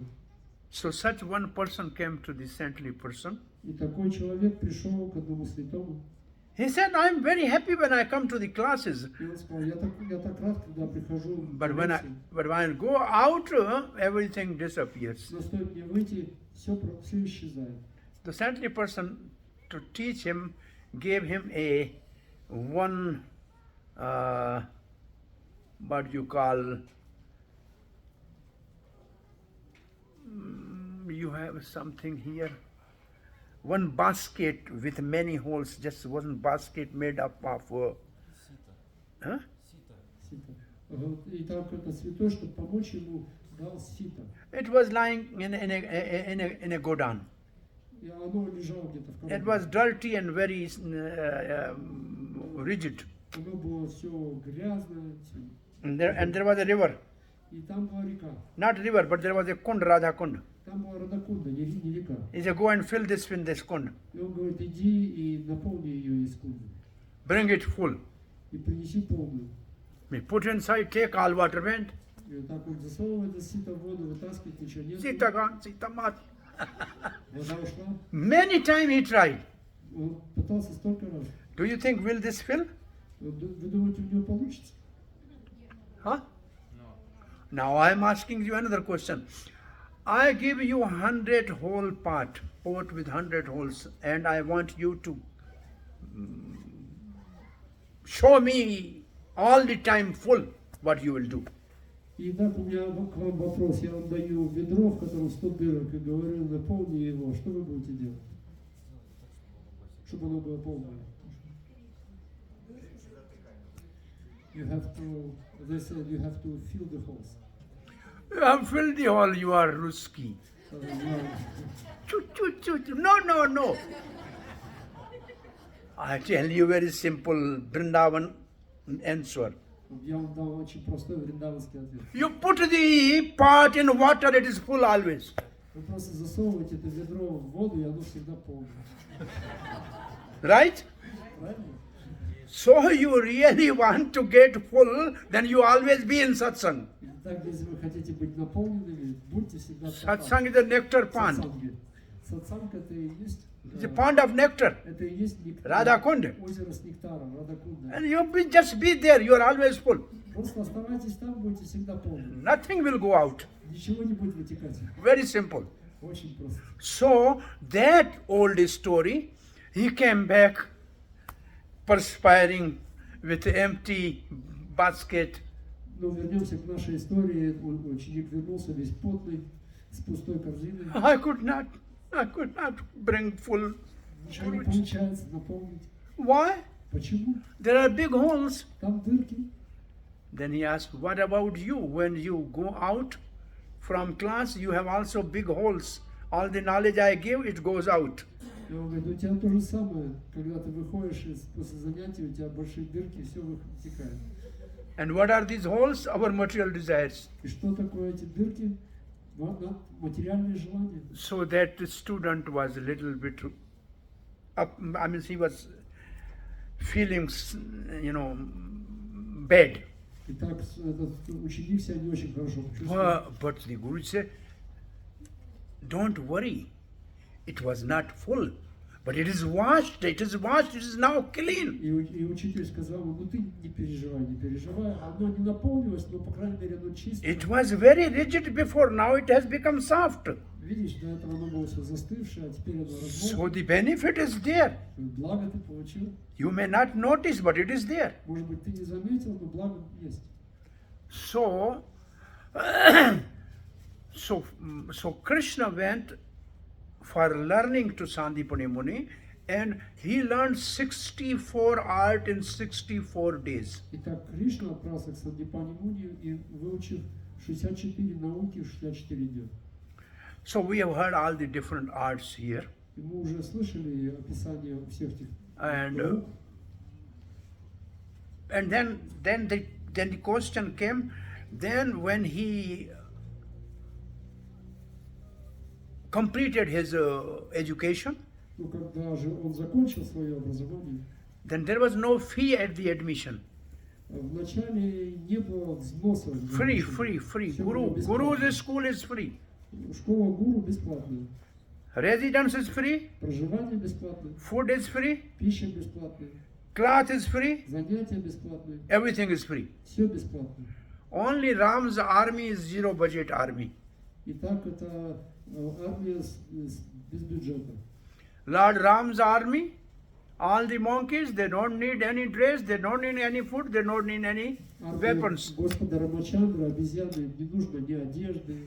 So such one person came to the saintly person. И такой человек пришел к одному святому. He said, I'm very happy when I come to the classes. И он сказал, я так рад, когда прихожу But в when лекции. I go out, everything disappears. Но стоит мне выйти, все исчезает. The saintly person, to teach him, gave him a one, what you call, you have something here, one basket with many holes, just one basket made up of, huh? Сито. Вот, и так это святой, чтобы помочь ему, дал сито. It was lying in a godown. И оно лежало где-то в It коробке. was dirty and very rigid. Оно было все грязное. And there was a river. И там была река. Not river, but there was a kund, Radha Kund. Там была Радакунда, не река. He said, go and fill this kund. И он говорит, иди и наполни ее из кунды. Bring it full. И принеси полную. We put inside, take all water went. И вот так вот засовывает это сито в воду, вытаскивает, ничего нет. Sita gone, Sita mat. Вода ушла. Many times he tried. Он пытался столько раз. Do you think will this fill? Вы думаете, у него получится? Huh? Now I am asking you another question. I give you 100 hole pot with 100 holes, and I want you to show me all the time full what you will do. И так у меня к вам вопрос. Я вам даю ведро, в котором 100 дырок, и говорю, наполни его. Что вы будете делать? Чтобы оно было полное. You have to, they said you have to fill the holes. You have filled the hole, you are Ruski. Chut, chut, chut. No. I tell you very simple Vrindavan answer. Я вам дал очень простой вриндаванский ответ. You put the pot in water, it is full always. Вы просто засовываете это ведро в воду, и оно всегда полное. Right? Правильно? So you really want to get full, then you always be in satsang. Так, если вы хотите быть наполненными, будьте всегда в Satsang is the nectar pond. сатсанге. Сатсанг это и есть, It's a pond of nectar. это и есть нектар. Радакунда. Озеро с нектаром, Радакунда. And you just be there, you are always full. Просто оставайтесь там, будете всегда полными. Nothing will go out. Ничего не будет вытекать. Very simple. Очень просто. So that old story, he came back perspiring with empty basket. Но вернемся к нашей истории. Ученик вернулся весь потный, с пустой корзиной. I could not bring full. Ничего не получается наполнить. Why? Почему? There are big holes. Там дырки. Then he asked, what about you? When you go out from class, you have also big holes. All the knowledge I give, it goes out. И он говорит, у тебя то же самое, когда ты выходишь после занятий, у тебя большие дырки, все вытекает. And what are these holes? Our material desires. И что такое эти дырки? Материальные желания. So that the student was a little bit up, I mean, he was feeling, bad. Итак, этот ученик себя не очень хорошо чувствовал. But the Guru said, don't worry. It was not full, but it is washed, it is now clean. И учитель сказал ему, ты не переживай. Оно не наполнилось, но, по крайней мере, оно чистое. It was very rigid before, now it has become soft. Видишь, до этого оно было все застывшее, а теперь оно So размокло. the benefit is there. Благо ты получил. You may not notice, but it is there. Может быть, ты не заметил, но благо есть. So So Krishna went for learning to Sandipani Muni, and he learned 64 art in 64 days. Итак, Кришна отправился к Сандипани Муни и выучив 64 науки в 64 дня. So we have heard all the different arts here. И мы уже слышали описание всех этих And наук. and then the question came, then when he completed his education, Но когда же он закончил свое образование, then there was no fee at the admission. вначале не было взноса. Free. Всё Guru's было бесплатно. school is free. Школа гуру бесплатная. Residence is free. Проживание бесплатное. Food is free. Пища бесплатная. Cloth is free. Занятия бесплатные. Everything is free. Все бесплатно. Only Ram's army is zero budget army. Итак, это армия без бюджета. Lord Ram's army, all the monkeys, they don't need any dress, they don't need any food, they don't need any weapons. Господа Рамачандра, обезьяны, не нужно ни одежды,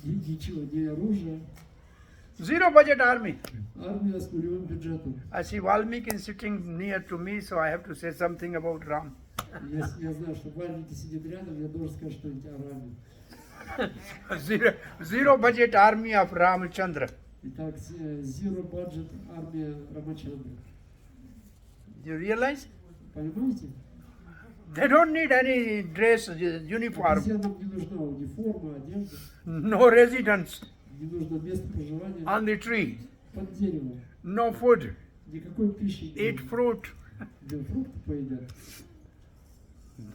ничего, ни оружия. Zero budget army. Армия с нулевым бюджетом. I see Valmiki sitting near to me, so I have to say something about Ram. Я знаю, что Вальники сидит рядом, я должен сказать что-нибудь о Раме. Zero budget army of Ramchandra. Итак, Zero Budget армия Рамачандры. Do you realize? Понимаете? They don't need any dress, uniform, Обезьянам не нужна униформа, одежда, no residence не нужно место проживания. on the tree, Под деревом. no food, Никакой пищи. eat fruit. Да, фрукты поедят.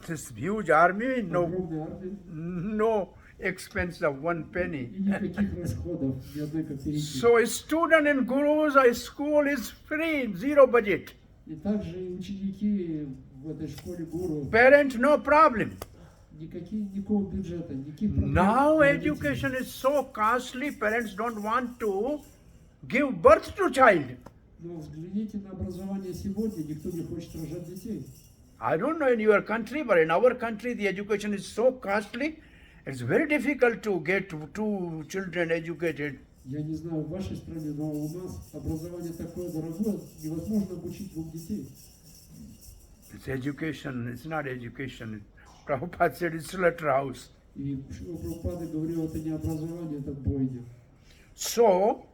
This huge army, no, Огромная армия. no expense of one penny. И никаких расходов, ни одной копейки. So a student in Guru's school is free, zero budget. И также и ученики в этой школе гуру, Parent, no problem. никакого бюджета, никаких проблем. Now для родителей. education is so costly, parents don't want to give birth to child. Но взгляните на образование сегодня, никто не хочет рожать детей. I don't know in your country, but in our country the education is so costly, it's very difficult to get two children educated. Я не знаю, в вашей стране, но у нас образование такое дорогое, невозможно обучить двух детей. It's education, it's not education. Prabhupada said it's slaughterhouse. И Прабхупада говорил, это не образование, это бойня. So,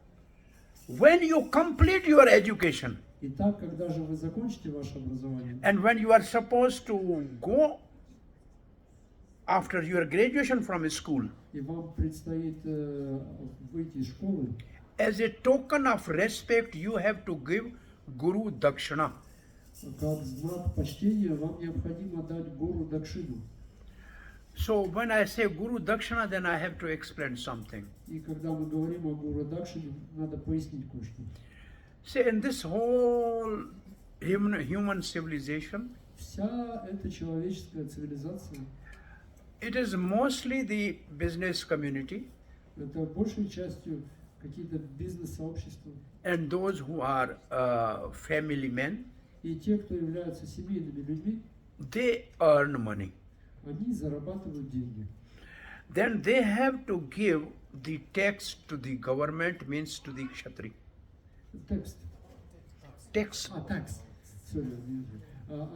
when you complete your education, Итак, когда же вы закончите ваше образование, and when you are supposed to go after your graduation from school, и вам предстоит выйти из школы, as a token of respect, you have to give Guru Dakshina. как знак почтения, вам необходимо дать гуру дакшину. So when I say Guru Dakshina, then I have to explain something. И когда мы говорим о гуру дакшине, надо пояснить кое-что. See, in this whole human civilization, Вся эта человеческая цивилизация, it is mostly the business community это большей частью какие-то бизнес-сообщества. and those who are family men, И те, кто являются семейными людьми, they earn money. они зарабатывают деньги. Then they have to give the tax to the government, means to the Kshatri. Текст. Tax. Такс.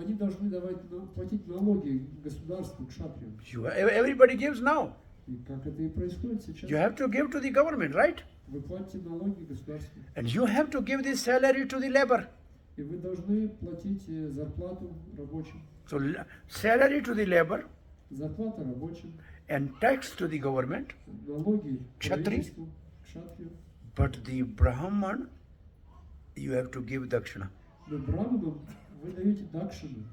Они должны платить налоги государству, кшатрию. Everybody gives now. И как это и происходит сейчас. You have to give to the government, right? Вы платите налоги государству. And you have to give the salary to the labor. И вы должны платить зарплату рабочим. So salary to the labor Зарплата рабочим. and tax to the government. Налоги Кшатри. правительству, кшатрию. But the Brahman, you have to give dakshina. Но браманам вы даете дакшину.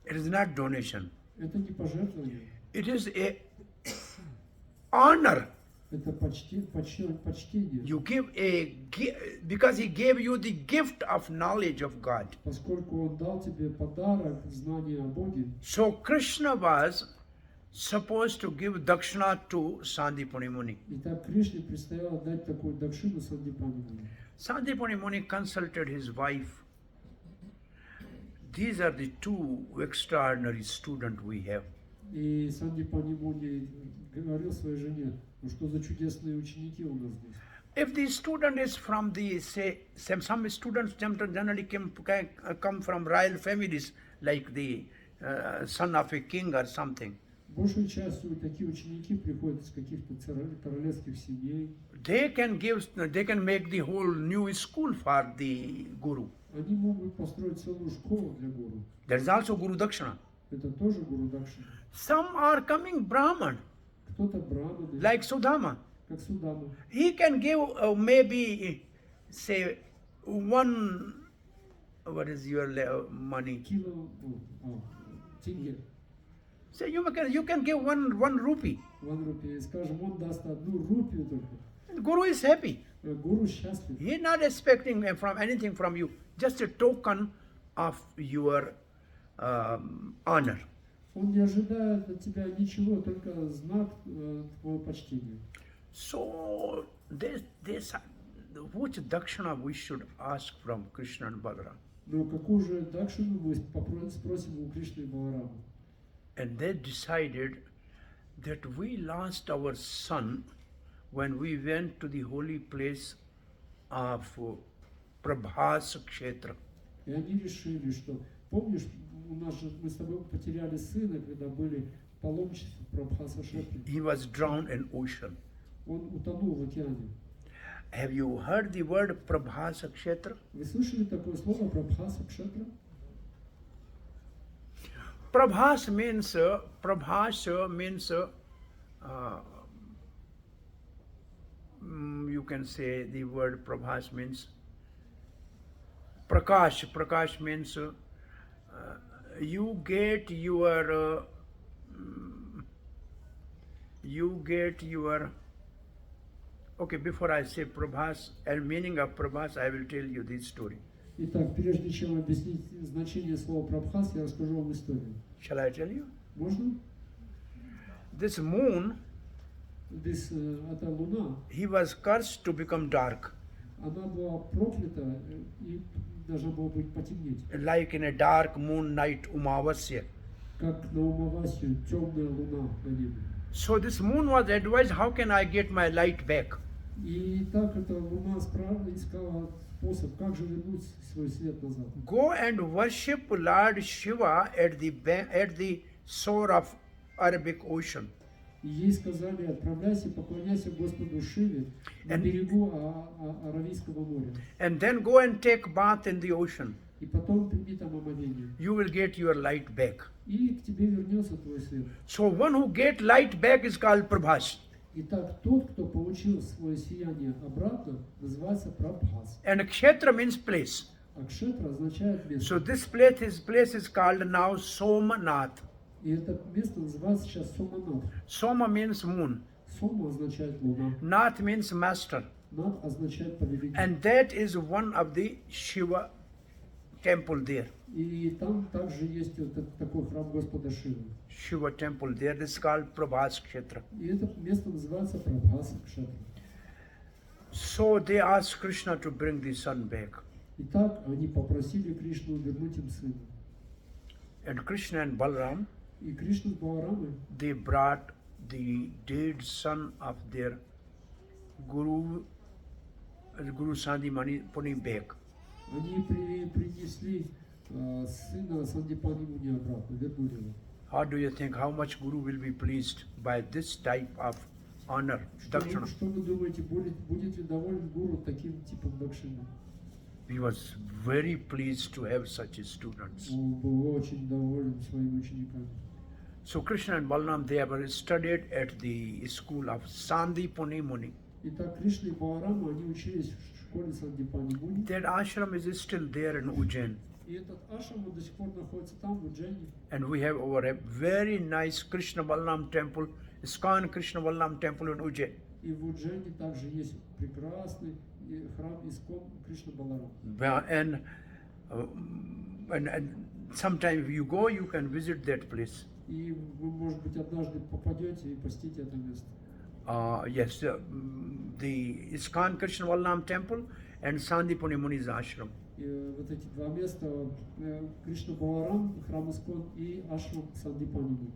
It is not donation. Это не пожертвование. It is a honor. Это почтение. You give because he gave you the gift of knowledge of God. Поскольку он дал тебе подарок знания о Боге. So Krishna was supposed to give dakshina to Sandipani Muni. Итак, Кришне предстояло дать такую дакшину Сандипани Муни. Sandipani Muni consulted his wife. These are the two extraordinary students we have. И Сандипани Муни говорил своей жене, ну что за чудесные ученики у нас здесь. If the student is from the, say, some students generally come from royal families, like the son of a king or something. Большей частью такие ученики приходят из каких-то королевских семей. They can make the whole new school for the guru. Они могут построить целую школу для гуру. That is also Guru Dakshina. Это тоже гуру Дакшина. Some are coming Brahman, Кто-то браманы, like Sudama. как Судама. He can give maybe, say, what is your money? Тенге. Say you can give one rupee. 1 рупия. Скажем, он даст 1 рупию только. The Guru is happy. Гуру счастлив. He is not expecting from anything from you, just a token of your honor. Он не ожидает от тебя ничего, только знак твоего почтения. So this which dakshina we should ask from Krishna and Balaram? Но какую же дакшину мы спросим у Кришны и Баларама? And they decided that we lost our son when we went to the holy place of Prabhas Kshetra. И они решили, что, помнишь, у нас же, мы с тобой потеряли сына, когда были паломничества Прабхаса Кшетры. He was drowned in ocean. Он утонул в океане. Have you heard the word Prabhasa Kshetra? Вы слышали такое слово Прабхаса Кшетра? Prabhas means you can say the word Prabhas means Prakash. Prakash means you get your okay, before I say Prabhas and meaning of Prabhas, I will tell you this story. Итак, прежде чем объяснить значение слова Прабхас, я расскажу вам историю. Shall I tell you? Можно? This moon, Эта луна, he was cursed to become dark, она была проклята и должна была быть потемнеть. like in a dark moon night Umavasya. Как на Умавасию, темная луна на небе. So this moon was advised, how can I get my light back? И так эта луна искала способ, как же вернуть свой свет назад. Go and worship Lord Shiva at the shore of Arabic Ocean. И ей сказали, отправляйся, поклоняйся Господу Шиве на берегу Аравийского моря. And then go and take bath in the ocean. И потом прими там омовение. You will get your light back. И к тебе вернется твой свет. So one who get light back is called Prabhas. Итак, тот, кто получил свое сияние обратно, называется Прабхас. And Kshetra means place. А Кшетра означает место. So this place is called now Somanath. И это место называется сейчас Соманат. Soma means moon. Сома означает луна. Nath means master. Нат означает повелитель. And that is one of the Shiva temple there. И там также есть вот такой храм Господа Шивы. Shiva temple there. This is called Prabhas Kshetra. И это место называется Прабхас Кшетра. So they asked Krishna to bring the son back. Итак, они попросили Кришну вернуть им сына. And Krishna and Balaram, И Кришна с Баларамой, they brought the dead son of their Guru Sandipani Puni back. они принесли сына Сандипани Муни обратно, вернули его. How do you think how much Guru will be pleased by this type of honor, dakshina? Что вы думаете, будет ли доволен гуру таким типом дакшины? He was very pleased to have such students. Он был очень доволен своими учениками. So Krishna and Balaram, they have studied at the school of Sandipani Muni. Итак, Кришна и Баларама, они учились в школе Сандипани Муни. That ashram is still there in Ujjain. И этот ашрам до сих пор находится там, в Уджайне. And we have our very nice Krishna Balaram temple, ISKCON Krishna Balaram temple in Ujjain. И в Уджайне также есть прекрасный храм Искон Кришна Баларам. And sometime if you go, you can visit that place. И вы, может быть, однажды попадете и посетите это место. Yes, the ISKCON Krishna Balaram temple and Sandipani Muni's ashram. И вот эти два места, Кришна Баларам, храм Искон и ашрам Сандипани Муни.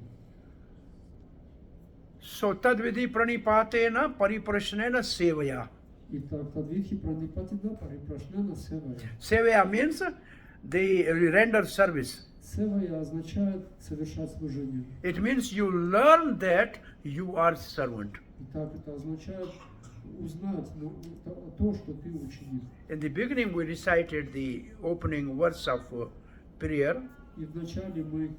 So tadvidhi pranipatena pariprashnena sevaya. Итак, тадвидхи пранипатида парипрашнена севая. Sevaya means they render service. Севая означает совершать служение. It means you learn that you are servant. Итак, это означает узнать то, что ты ученик. In the beginning we recited the opening verse of prayer, И вначале мы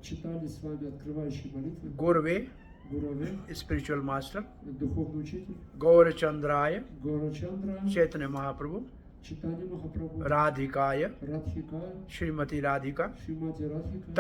читали с вами открывающие молитвы. Gurve, Гураве, spiritual master, духовный учитель, Gaura Chandraya, Гора Чандра, Chaitanya Mahaprabhu, Читание Махапрабху, Radhikaya, Радхикая, Srimati Radhika, Шримати Радхика,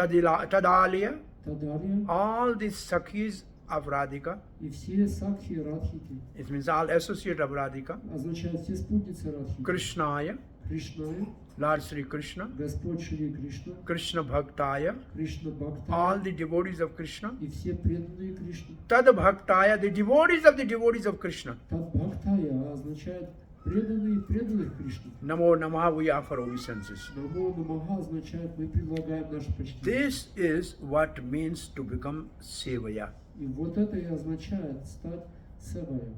Tadaliya, Тадарья all these Sakhis of Radhika. и все сакхи Радхики. It means all associate of Radhika. Означает все спутницы Радхики. Krishnaya, Кришная, Lord Sri Krishna, Господь Шри Кришна, Krishna Bhaktaya, Кришна Бхакта all the devotees of Krishna. и все преданные Кришне. Tad Bhaktaya, the devotees of Krishna. Тад Бхактая означает преданные преданных Кришне. Namo Namaha, we offer obeisances. Намо Намаха означает мы предлагаем наше почтение. This is what means to become Sevaya. И вот это и означает стать севая.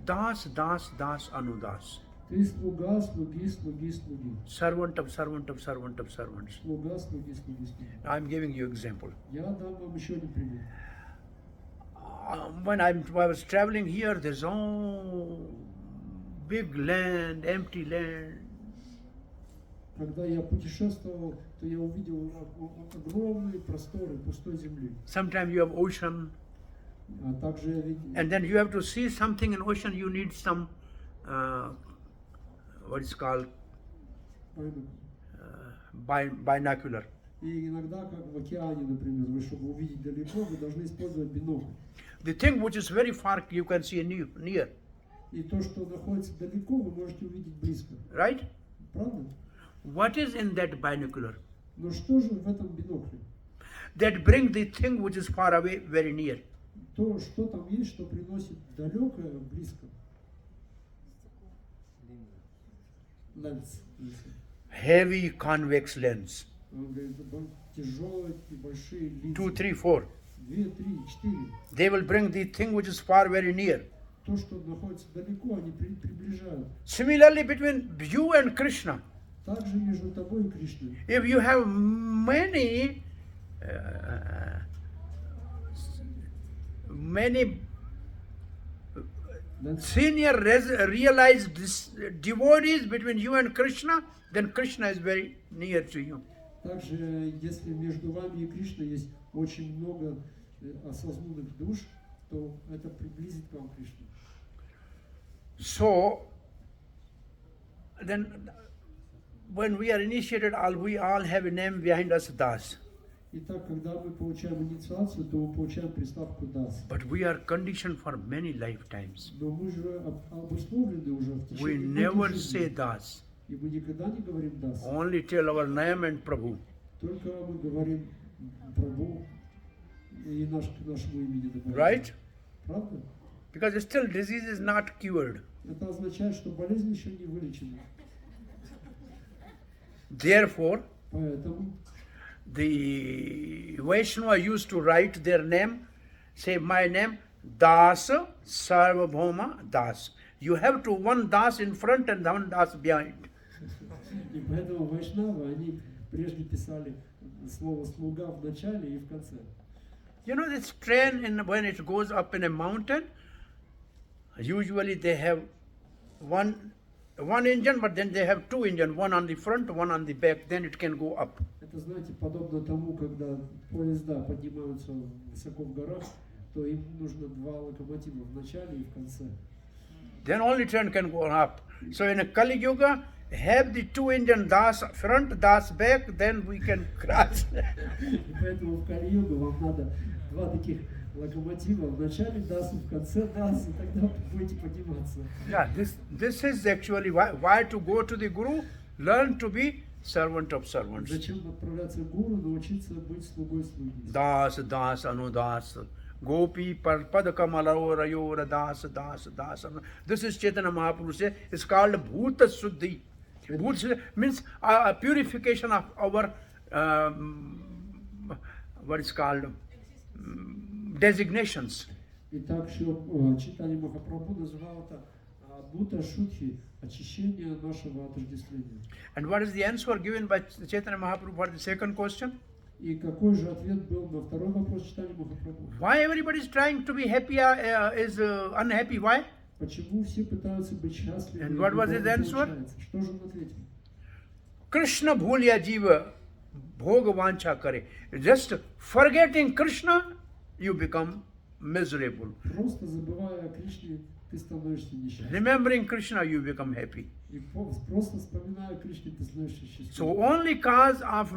Das, das, das, anudas. Ты слуга, слуги, слуги, слуги. Servant of servants. Слуга, слуги, слуги, слуги. I am giving you example. Я дам вам еще один пример. When I was traveling here, there's all big land, empty land. Когда я путешествовал, то я увидел огромные просторы пустой земли. Sometimes you have ocean, А также я видел, and then you have to see something in ocean. You need some, what is called binocular. и иногда, как в океане, например, вы, чтобы увидеть далеко, вы должны использовать бинокль. The thing which is very far, you can see near, И то, что находится далеко, вы можете увидеть близко. right? Правда? What is in that binocular? Но что же в этом бинокле? That bring the thing which is far away very near. То, что там есть, что приносит далекое близко. Ленс. Heavy convex lens. Он говорит, тяжелые и большие линзы. 2, 3, 4. 2, 3, 4. They will bring the thing which is far very near. То, что находится далеко, они приближают. Similarly, between you and Krishna, Также между тобой и Кришной. if you have many senior realized devotees between you and Krishna, then Krishna is very near to you. Также, если между вами и Кришной есть очень много осознанных душ, то это приблизит к вам Кришну. So, then when we are initiated, we all have a name behind us, Das. Итак, когда мы получаем инициацию, то мы получаем приставку «дас». But we are conditioned for many lifetimes. Но мы же обусловлены уже в We течение never многих say жизней. Das. И мы никогда не говорим «дас». Only tell our name and Prabhu. Только мы говорим «Прабху» и нашему имени добавляем. Right? Правда? Because still disease is not cured. Это означает, что болезнь еще не вылечена. Therefore, Поэтому the Vaishnava used to write their name, say my name, Das Sarvabhauma Das. You have to one Das in front and one Das behind. и поэтому вайшнавы, они прежде писали слово «слуга» в начале и в конце. You know this train, when it goes up in a mountain, usually they have one engine, but then they have two engines, one on the front, one on the back, then it can go up. Это, знаете, подобно тому, когда поезда поднимаются высоко в горах, то им нужно два локомотива в начале и в конце. Then only train can go up. So in a Kali Yuga, have the two engine Das front, Das back, then we can cross. И поэтому в Кали-югу вам надо два таких локомотива в начале ДАС, в конце ДАС, и тогда будете подниматься. Yeah, this is actually why to go to the Guru, learn to be servant of servants. Зачем отправляться к гуру, научиться быть слугой слуги? Das, Das, Anudas, Gopi, Pad Kamalora, Yora, Das, Das, Das. This is Chaitanya Mahaprabhu say, it's called Bhuta Suddhi. Bhuta means purification of our, what is called, designations. Итак, читание Махапрабху называл это Бхута Шудхи, очищение нашего отождествления. And what is the answer given by Chaitanya Mahaprabhu for the second question? И какой же ответ был на второй вопрос читания Махапрабху? Why everybody is trying to be happy is unhappy? Why? Почему все пытаются быть счастливы? And what was his answer? Получается? Что же он ответил? Krishna bhulya jiva bhoga vancha kare. Just forgetting Krishna, you become miserable. Просто забывая о Кришне, ты становишься несчастным. Remembering Krishna, you become happy. И просто вспоминая о Кришне, ты становишься счастливым. So only cause of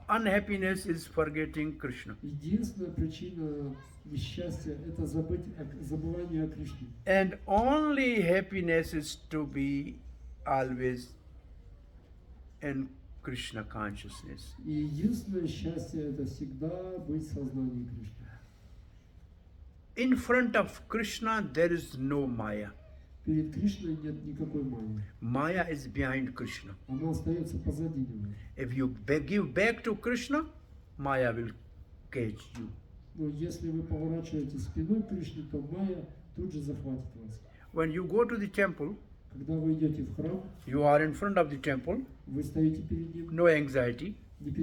unhappiness is forgetting Krishna. Единственная причина несчастья – это забывание о Кришне. And only happiness is to be always in Krishna consciousness. И единственное счастье – это всегда быть в сознании Кришны. In front of Krishna, there is no Maya. Перед Кришной нет никакой майи. Maya is behind Krishna. Она остается позади него. If you give back to Krishna, Maya will catch you. Но если вы поворачиваете спиной к Кришне, то майя тут же захватит вас. When you go to the temple, Когда вы идете в храм, you are in front of the temple, вы стоите перед ним, no anxiety, нет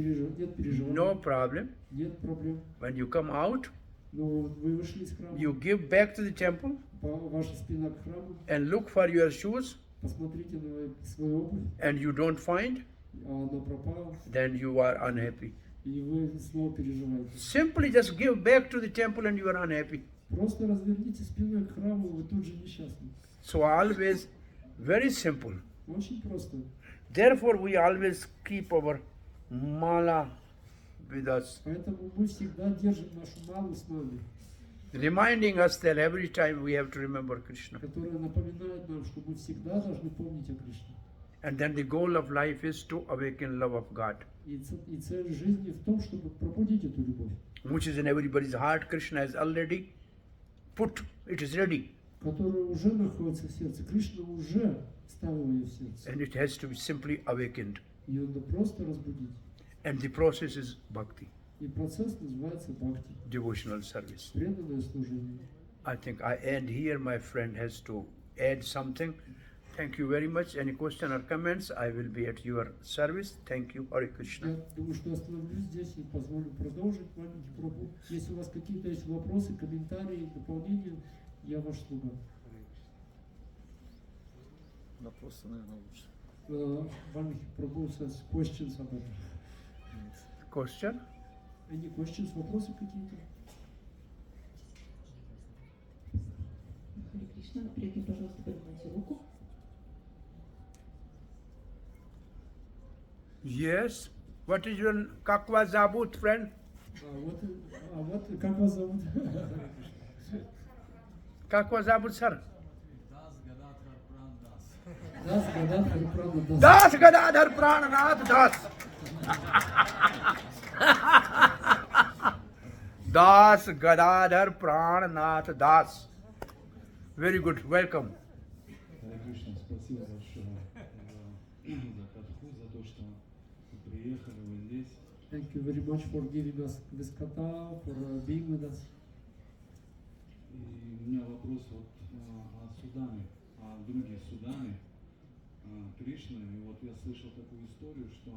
переживаний, no problem. нет проблем. When you come out, Но вы вышли из храма, you give back to the temple ваша спина к храму, and look for your shoes, посмотрите на свою обувь, and you don't find, а она пропала, then you are unhappy. и вы снова переживаете. Simply just give back to the temple and you are unhappy. Просто разверните спиной к храму, вы тут же несчастны. So always very simple. Очень просто. Therefore we always keep our mala with us, Поэтому мы всегда держим нашу малу с нами, reminding us that every time we have to remember Krishna. которая напоминает нам, что мы всегда должны помнить о Кришне. And then the goal of life is to awaken love of God, И цель жизни в том, чтобы пробудить эту любовь, which is in everybody's heart. Krishna has already put, it is ready, которая уже находится в сердце. Кришна уже ставил ее в сердце. and it has to be simply awakened. Ее надо просто разбудить. And the process is bhakti, И процесс называется бхакти, devotional service. преданное служение. I think I end here. My friend has to add something. Thank you very much. Any question or comments? I will be at your service. Thank you. Hare Krishna. Я думаю, что остановлюсь здесь и позволю продолжить маленький пробу. Если у вас какие-то есть вопросы, комментарии, дополнения, я ваш слуга. Вопросы, наверное, лучше. Маленький пробу says questions об этом. Question? Any questions, вопросы какие-то? Харе Кришна, прежде, пожалуйста, поднимайте руку. Yes. What is your kakwa zabut, friend? Как вас зовут? Kakwa zabut, sir? Das Gadadhar Pranadas. Das Gadadhar Prananath Das. Das Gadadhar Prananath Das. Very good. Welcome. Харе Кришна, спасибо большое за катху, за то, что вы приехали, вы здесь. Thank you very much for giving us this kata, for being with us. И у меня вопрос вот о Судане, о друге Судане, Кришны. И вот я слышал такую историю, что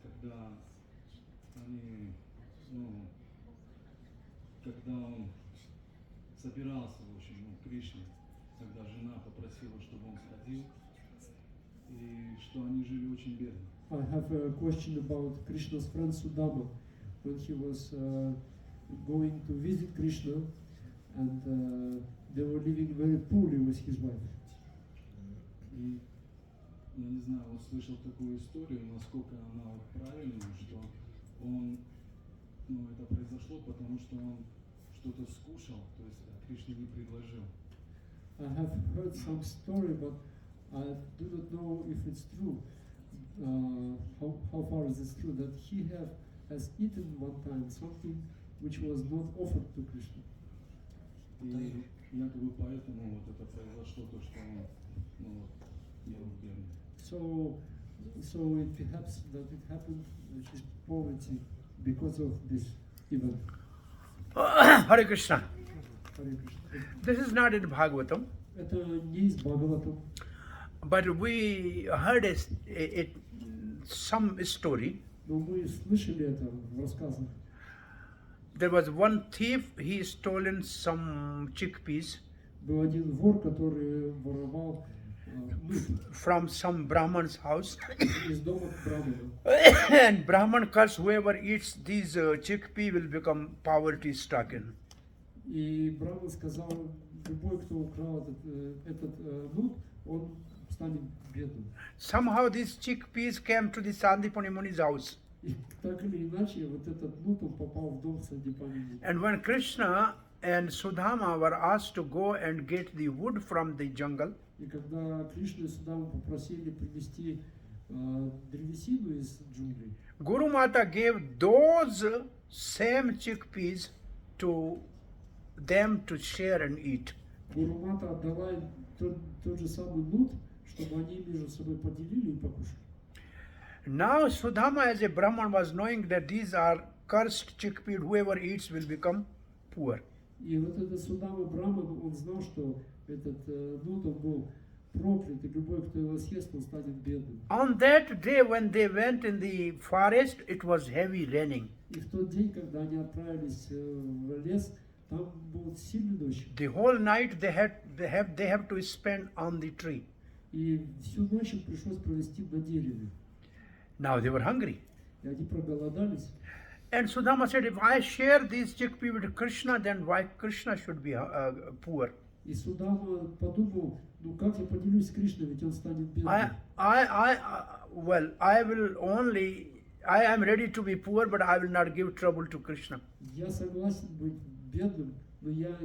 когда они, когда он собирался, в общем, к Кришне, когда жена попросила, чтобы он сходил, и что они жили очень бедно. I have a question about Krishna's friend Sudama. When he was going to visit Krishna, and they were living very poorly with his wife. И я не знаю, вот слышал такую историю, насколько она вот правильная, что он, это произошло, потому что он что-то скушал, то есть Кришна не предложил. I have heard some story, but I do not know if it's true. How far is this true? That he has eaten one time something which was not offered to Krishna. И якобы поэтому вот это произошло, то, что он ел бедно. So it perhaps that it happened, which is poverty, because of this event. Hare Krishna. Харе Кришна. This is not in Bhagavatam, Это не из Бхагаватам, but we heard some story. но мы слышали это в рассказах. There was one thief, he stolen some chickpeas Был один вор, который воровал нут from some Brahman's house. из дома Брамана. And Brahman curse whoever eats these chickpea will become poverty stricken. И Браман сказал, любой, кто украл этот нут, он станет бедным. Somehow these chickpeas came to the Sandipani Muni's house. И так или иначе, вот этот нут, он попал в дом Сандипани. And when Krishna and Sudama were asked to go and get the wood from the jungle, И когда Кришну и Судаму попросили принести древесину из джунглей, Guru Mata gave those same chickpeas to them to share and eat. Гуру Мата отдала им тот же самый нут, чтобы они между собой поделили и покушали. Now Sudama as a Brahman was knowing that these are cursed chickpeas, whoever eats will become poor. И вот этот Судама Браман, он знал, что этот нут, он был проклят, и любой, кто его съест, он станет бедным. On that day when they went in the forest, it was heavy raining. И в тот день, когда они отправились в лес, там был сильный дождь. The whole night they have to spend on the tree. И всю ночь им пришлось провести на дереве. Now they were hungry. И они проголодались. And Sudama said, if I share these chickpeas with Krishna, then why Krishna should be poor? И Судама подумал, ну как я поделюсь с Кришной, ведь он станет бедным. I am ready to be poor, but I will not give trouble to Krishna. Я согласен быть бедным, но я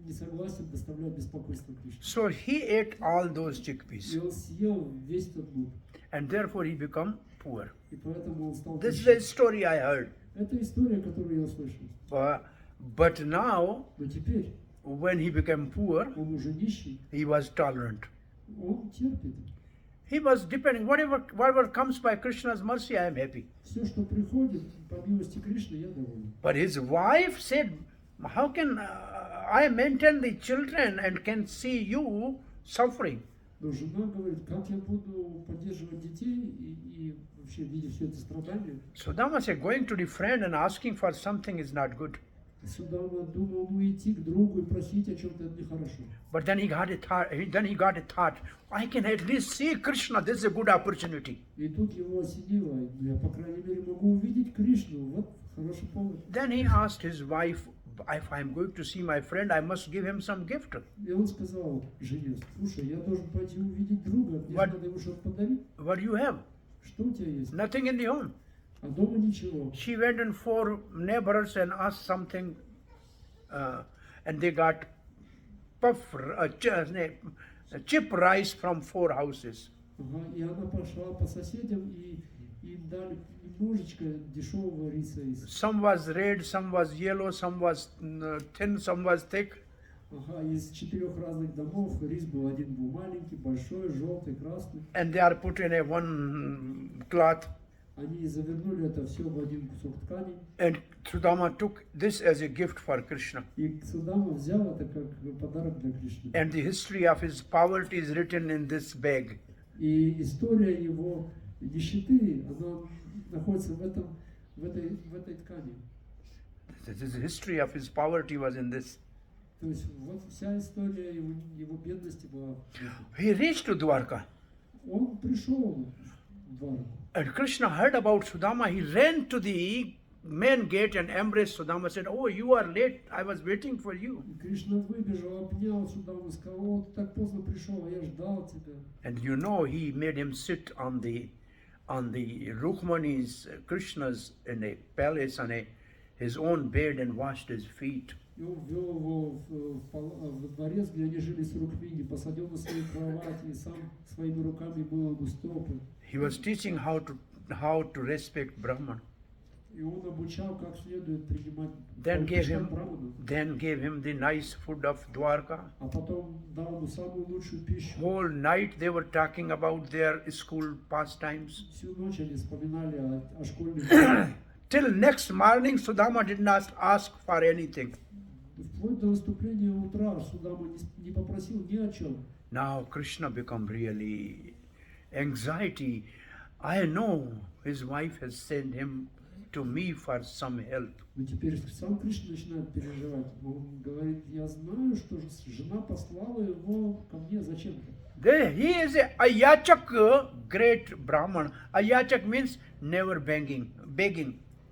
не согласен доставлять беспокойство Кришне. So he ate all those И chickpeas, он съел весь этот нут, and therefore he became poor. и поэтому он стал This is нищим. a story I heard. Это история, которую я услышал. But now, Но теперь when he became poor, он уже нищий, he was tolerant. он терпит. He was depending, whatever comes by Krishna's mercy, I am happy. Все, что приходит по милости Кришны, я доволен. But his wife said, how can I maintain the children and can see you suffering? Но жена говорит, как я буду поддерживать детей и вообще видя все это страдание. Sudama said, going to the friend and asking for something is not good. Судама думал, ну идти к другу и просить о чем-то это нехорошо. But then he got a thought, I can at least see Krishna, this is a good opportunity. И тут его осенило, ну я по крайней мере могу увидеть Кришну, вот хороший повод. Then he asked his wife, if I'm going to see my friend, I must give him some gift. И он сказал жене, слушай, я должен пойти увидеть друга, мне What? надо ему что-то подарить. What do you have? Что у тебя есть? Nothing in the home. А дома ничего. She went in 4 neighbors and asked something, and they got chip rice from 4 houses. Ага, и она пошла по соседям, и им дали немножечко дешевого риса. Some was red, some was yellow, some was thin, some was thick. Ага, из 4 разных домов рис был, один был маленький, большой, желтый, красный. And they are put in a one cloth. Они завернули это все в один кусок ткани. And Sudama took this as a gift for Krishna. И Судама взял это как подарок для Кришны. And the history of his poverty is written in this bag. И история его нищеты, она находится в этой ткани. The history of his poverty was in this. То есть вот вся история его бедности была. He reached to Dwarka. Он пришел в Дварку. And Krishna heard about Sudama. He ran to the main gate and embraced Sudama. Said, "Oh, you are late. I was waiting for you." И Кришна выбежал, обнял Судаму и сказал, о, ты так поздно пришел, а я ждал тебя. And you know, he made him sit on the Rukmani's, Krishna's in a palace on his own bed and washed his feet. И он ввел его в дворец, где они жили с Рукмини, посадил на свою кровать и сам своими руками мыл ему стопы. He was teaching how to respect Brahman. И он обучал, как следует принимать Then Браману. gave him the nice food of Dwarka. А потом дал ему самую лучшую пищу. Whole night they were talking about their school pastimes. Всю ночь они вспоминали о школьных. Till next morning, Sudama did not ask for anything. И вплоть до наступления утра Судама не попросил ни о чем. Now Krishna become really anxiety. I know his wife has sent him to me for some help. Но теперь сам Кришна начинает переживать. Он говорит, я знаю, что жена послала его ко мне зачем-то. There he is a Ayachak, great Brahman. Ayachak means never begging.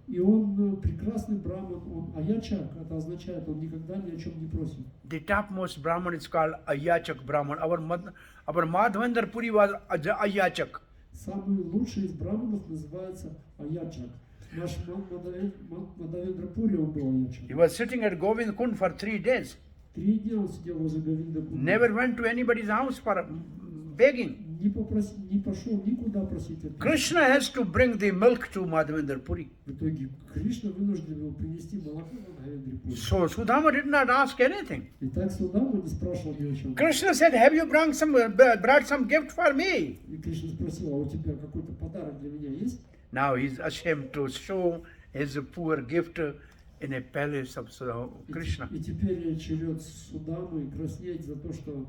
И он прекрасный браман, он аячак, это означает, он никогда ни о чем не просит. The topmost Brahman is called Ayachak Brahman. Our Madhavendra Puri was Ayachak. Самый лучший из браманов называется аячак. Наш Мадавендра Пури, он был аячак. He was sitting at Govind Kund for 3 days. 3 дня он сидел возле Говинда Кунда. Never went to anybody's house for begging. Не пошел никуда просить ответа. Krishna has to bring the milk to Madhavendra Puri. В итоге Кришна вынужден был принести молоко на Мадавендре Пури. So Sudama did not ask anything. И так Судама не спрашивал ни о чем. Krishna said, have you brought some gift for me? И Кришна спросил, а у тебя какой-то подарок для меня есть? Now he's ashamed to show his poor gift in a palace of Krishna. И теперь черед Судамы краснеть за то, что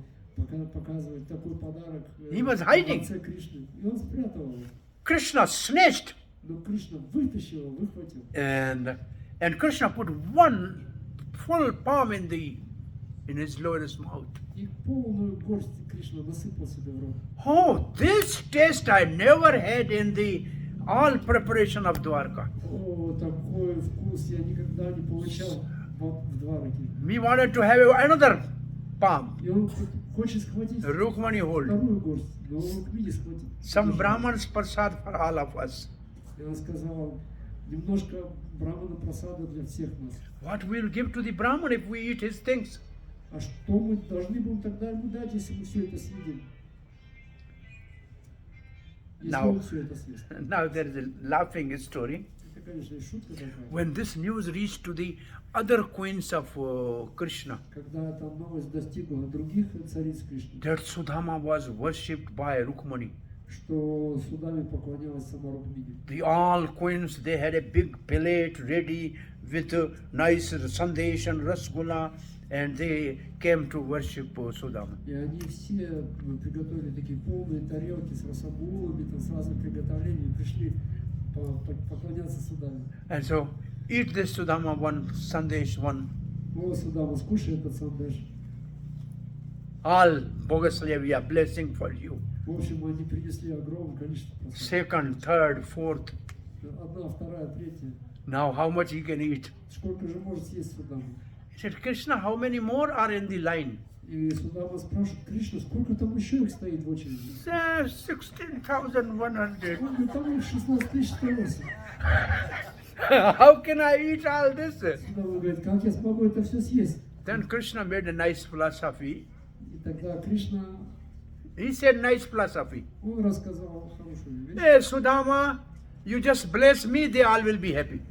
показывает такой подарок He was hiding. отце Кришны. И он спрятал его. Krishna snatched, Но Кришна вытащил его, выхватил. and Krishna put one full palm in his lotus mouth. И полную горсть Кришна насыпал себе в рот. Oh, this taste I never had in the all preparation of Dwarka. О, такой вкус я никогда не получал в Двараке. We wanted to have another palm. И он хочет схватить Rukmani hold. вторую горсть, но он Рукмини схватит. Some Brahman's prasad for all of us. И он сказал, немножко брамана прасада для всех нас. What we'll give to the Brahman if we eat his things? А что мы должны будем тогда ему дать, если мы все это съедим? Если Now- он все это съест. Now there is a laughing story. Это, конечно, и шутка такая. When this news reached to the other queens of Krishna, Когда эта новость достигла других цариц Кришны, that Sudama was worshipped by Rukmani. что судами поклонялась сама Рукмини. The all queens, they had a big plate ready with nice sandesh and rasgulla, and they came to worship Sudama. И они все приготовили такие полные тарелки с расагулами, там с разных приготовлений, и пришли поклоняться судами. And so, eat this Sudama one sandesh, one. О, Судама, скушай этот сандеш. All Bhogaslavya blessing for you. В общем, они принесли огромное количество просад. Second, third, fourth. Одна, вторая, третья. Now, how much he can eat? Сколько же может съесть Судама? He said, Krishna, how many more are in the line? И Судама спрашивает Кришну, сколько там еще их стоит в очереди? 16,100. Он говорит, там их 16 108. How can I eat all this? Судама говорит, как я смогу это все съесть? Then Krishna made a nice philosophy. И тогда Кришна, He said nice philosophy. он рассказал хорошую вещь. Hey, Sudama, you just bless me, they all will be happy.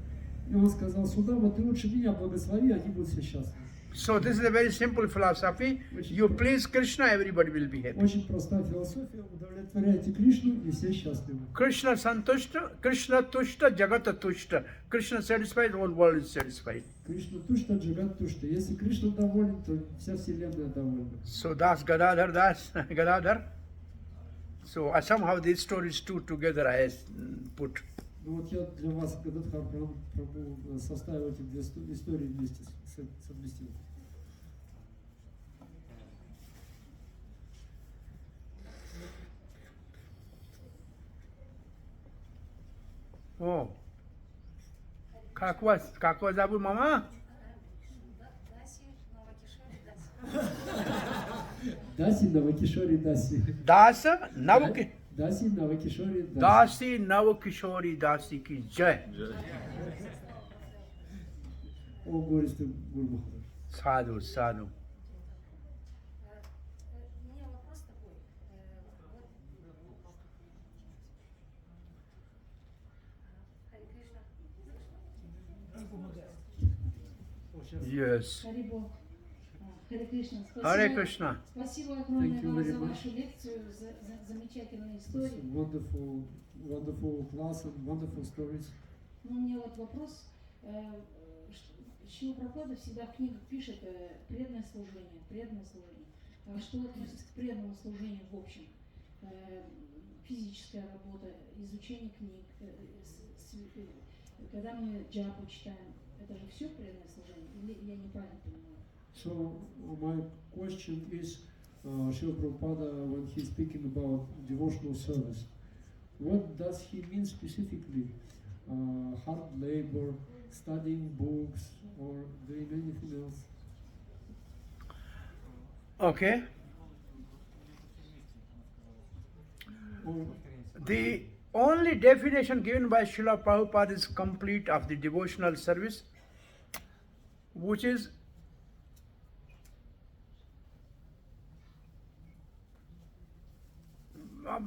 И он сказал, Судама, ты лучше меня благослови, они будут все счастливы. So this is a very simple philosophy. You please Krishna, everybody will be happy. Очень простая философия, удовлетворяйте Кришну, и все счастливы. Krishna santushta, Krishna tushta, jagata tushta. Krishna satisfied, whole world is satisfied. Krishna тушта, Джагат тушта. Если Кришна доволен, то вся вселенная довольна. So Das Gadadhar. So somehow these stories two together I put. Ну вот я для вас, Гададхар Прабху, составил эти две истории вместе, совместил. Oh. Как вас зовут, мама? Даси Навакишори Даси. Даса Наваки. Даси Навакишори Даси. Dasi Navakishori Dasi ki jai. О, гористый Гурмахарадж. Sadhu, sadhu. У меня вопрос такой. Харе Кришна. Yes. Харибо. Харе Кришна. Hare Krishna. Спасибо огромное Thank you вам very за much. вашу лекцию, за замечательные истории. Wonderful class and wonderful stories. Но у меня вот вопрос. Шила Прабхупада всегда в книгах пишет преданное служение, преданное служение. А что относится к преданному служению в общем? Физическая работа, изучение книг, когда мы джапу читаем, это же все преданное служение? Или я неправильно понимаю? So my question is, Srila Prabhupada, when he's speaking about devotional service, what does he mean specifically? Hard labor, studying books, or doing anything else? Okay. Or The only definition given by Srila Prabhupada is complete of the devotional service, which is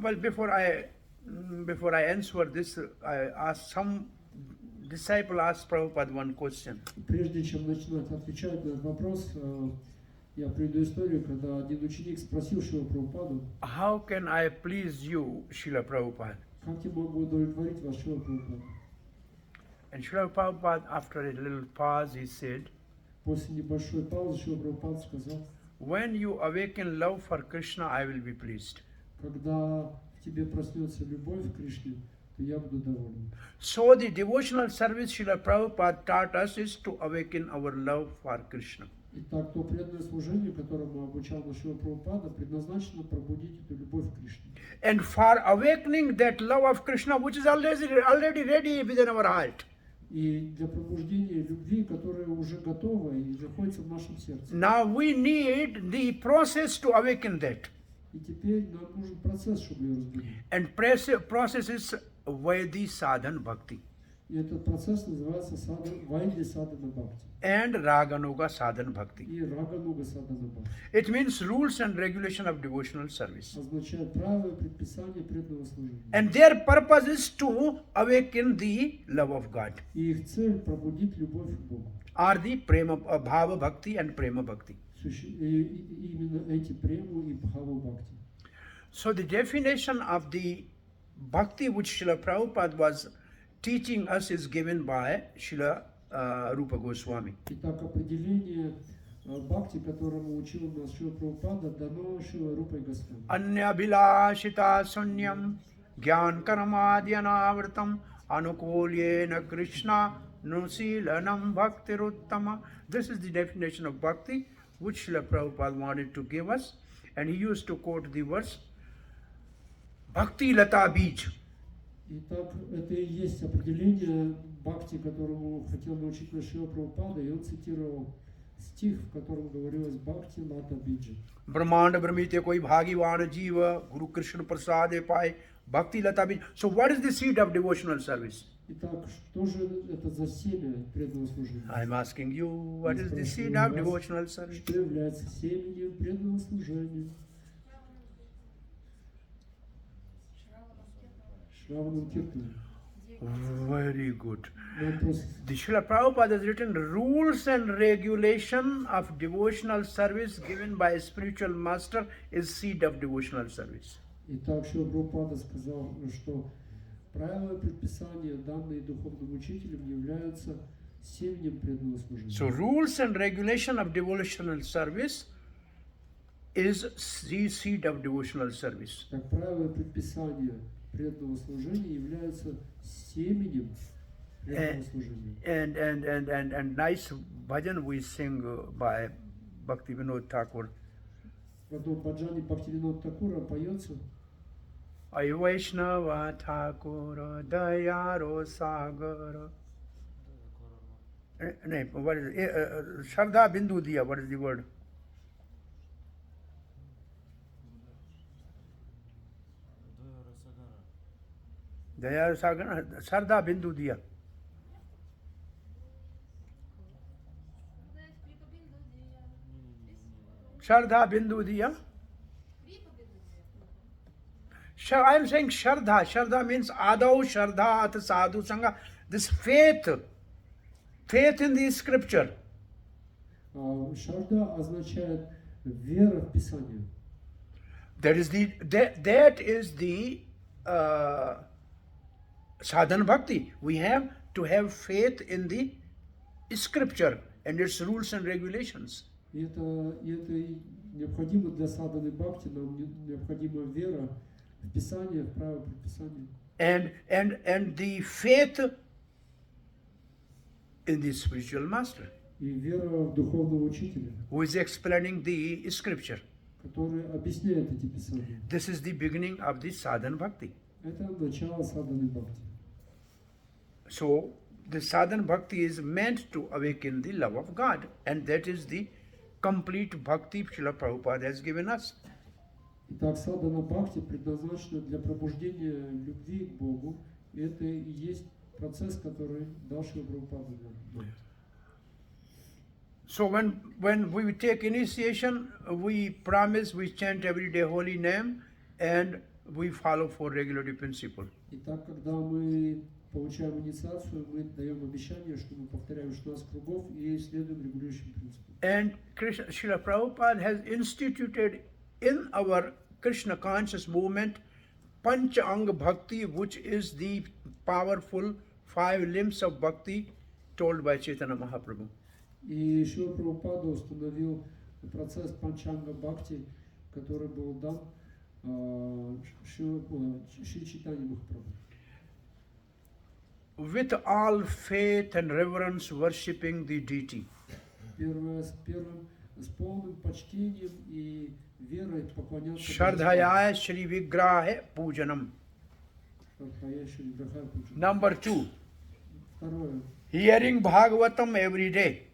well, before I answer this, I asked some disciple asked Prabhupada one question. прежде чем начинать отвечать на этот вопрос, я приведу историю, когда один ученик спросил Шрила Прабхупаду, How can I please you, Srila Prabhupada? как я могу удовлетворить вас, Шрила Прабхупада? And Srila Prabhupada, after a little pause, he said, После небольшой паузы Шрила Прабхупада сказал, when you awaken love for Krishna, I will be pleased. когда в тебе проснется любовь к Кришне, то я буду доволен. So the devotional service Srila Prabhupada taught us is to awaken our love for Krishna. Итак, то преданное служение, которому обучал нас Шрила Прабхупада, предназначено пробудить эту любовь к Кришне. And for awakening that love of Krishna, which is already ready within our heart. И для пробуждения любви, которая уже готова и находится в нашем сердце. Now we need the process to awaken that. И теперь нам нужен процесс, чтобы ее разбудить. And process is Vaidhi Sadhan Bhakti И этот процесс называется Вайди Садана Бхакти and Raganuga Sadhan Bhakti. и Рагануга Садана Бхакти. It means rules and regulation of devotional service. Означает правила и предписания преданного служения. And their purpose is to awaken the love of God, И их цель пробудить любовь к Богу. or the prema, bhava bhakti and prema bhakti. И именно эти прему и бхаву бхакти. So the definition of the bhakti which Srila Prabhupada was teaching us is given by Srila Rupa Goswami. Итак, определение бхакти, которому учил нас Шрила Прабхупада, дано Шрила Рупой Госвами. Anya bilashita sunyam gyan karmadhyanavartam anukulyena Krishna nusilanam bhaktiruttama. This is the definition of bhakti which Srila Prabhupada wanted to give us, and he used to quote the verse Bhakti Lata Bij. Итак, это и есть определение бхакти, которому хотел научить нас Шрила Прабхупада, и он цитировал стих, в котором говорилось «Бхакти лата биджа». ब्रह्मांड ब्रह्मीते कोई भागीवान जीव गुरु कृष्ण प्रसादे पाए भक्ति लता बीज. So what is the seed of devotional service? Итак, что же это за семя преданного служения? I'm asking you, what Я is the спрашиваю seed of вас, devotional service? Что является семенем преданного служения? Шраванам Киртаном. Very good. Вопрос. The Srila Prabhupada has written rules and regulation of devotional service given by a spiritual master is seed of devotional service. Итак, Шрила Прабхупада сказал, что правила и предписания, данные духовным учителем, являются семенем преданного служения. So rules and regulation of devotional service is the seed of devotional service. Так, правила и предписания преданного служения являются семенем преданного служения. And nice bhajan we sing by Bhakti Vinod Thakur. В одном баджане Бхактивинод Такура поется Ay Vaishnava Thakur Dayaro Sagar. What is it? Shraddha Bindu Diya, what is the word? Dayaro Sagar, Shraddha Bindu Diya. Shraddha Bindu Diya. I am saying Shraddha. Shraddha means Adau, Shraddha, At Sadhu Sangha. This faith in the scripture. Шарда означает вера в Писание. That is the sadhana bhakti. We have to have faith in the scripture, and its rules and regulations. И это и необходимо для садханы бхакти, нам необходима вера в Писание, в правила предписания. And the faith in the spiritual master И вера в духовного учителя, who is explaining the scripture. который объясняет эти Писания. This is the beginning of the sadhana bhakti. Это начало садханы бхакти. So the sadhana bhakti is meant to awaken the love of God, and that is the complete bhakti Srila Prabhupada has given us. Итак, садхана бхакти предназначена для пробуждения любви к Богу. И это и есть процесс, который дал Шрила Прабхупада нам. So when we take initiation, we promise, we chant every day holy name, and we follow four regulative principles. Итак, когда мы получаем инициацию, мы даем обещание, что мы повторяем 16 кругов и следуем регулирующим принципам. And Krishna, Srila Prabhupada has instituted in our Krishna conscious movement Pancha Anga Bhakti, which is the powerful 5 limbs of Bhakti told by Chaitanya Mahaprabhu. И Шрила Прабхупада установил процесс Панчанга Бхакти, который был дан Шри Чайтанья Махапрабху. With all faith and reverence worshipping the deity. Первое, с полным почтением и верой поклоняться Shardhaya Shri Vigrahe Pujanam. Шрадхая Шри Виграха Пуджа. Number 2. Второе. Hearing Bhagavatam every day.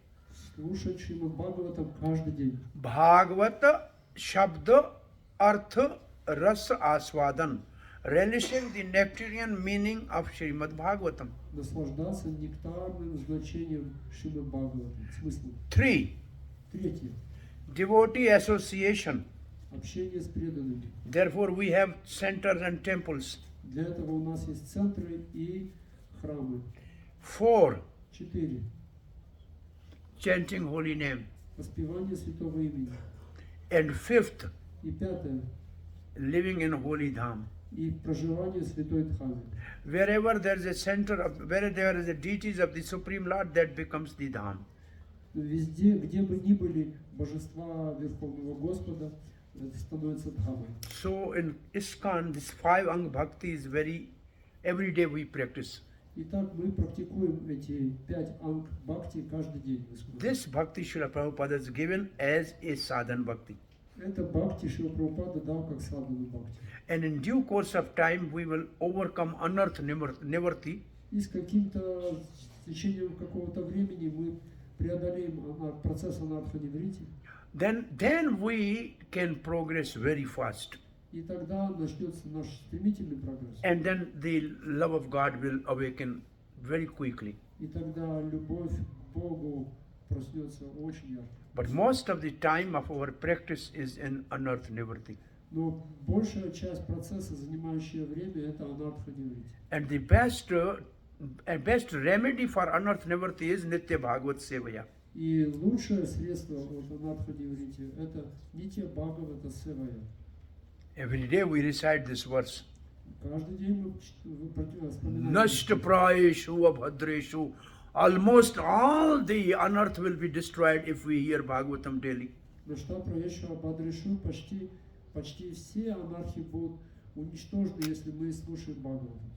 Слушать Шримад Бхагаватам каждый день. Bhagavata Shabda Artha Rasa Aswadan. Relishing the nectarian meaning of Srimad Bhagavatam. Наслаждаться нектарным значением Шримад Бхагаватам. Смыслом. 3. Третье. Devotee association. Общение с преданными. Therefore we have centers and temples. Для этого у нас есть центры и храмы. 4. 4. Chanting holy name. Воспевание святого имени. And 5th. И 5. Living in holy dham. И проживание в святой Дхаме. Wherever there is a center of, where there is a deities of the Supreme Lord, that becomes the dham. Везде, где бы ни были божества Верховного Господа, это становится Дхамой. So in ISKCON, this 5 Ang Bhakti is very, every day we practice. Итак, мы практикуем эти 5 анг бхакти каждый день. This Bhakti Srila Prabhupada is given as a sadhana Bhakti. Это бхакти Шрила Прабхупада дал как садхану бхакти. And in due course of time, we will overcome unearthed nivarti. И с каким-то с течением какого-то времени мы преодолеем процесс анарха-ниврити. Then we can progress very fast. И тогда начнется наш стремительный прогресс. And then the love of God will awaken very quickly. И тогда любовь к Богу проснется очень ярко. But most of the time of our practice is in unearthed nivarti. Но большая часть процесса, занимающая время, это анарха-ниврити. And the best remedy for unearthed nivarti is Nitya Bhagavat Sevaya. И лучшее средство от анарха-ниврити это Нитья Бхагавата Севая. Every day we recite this verse. Каждый день мы вспоминаем. Nashta prayeshu abhadreshu. Almost all the unearth will be destroyed if we hear Bhagavatam daily. Нашта праешу абадрешу, почти все анархи будут уничтожены, если мы слушаем Бхагаватам.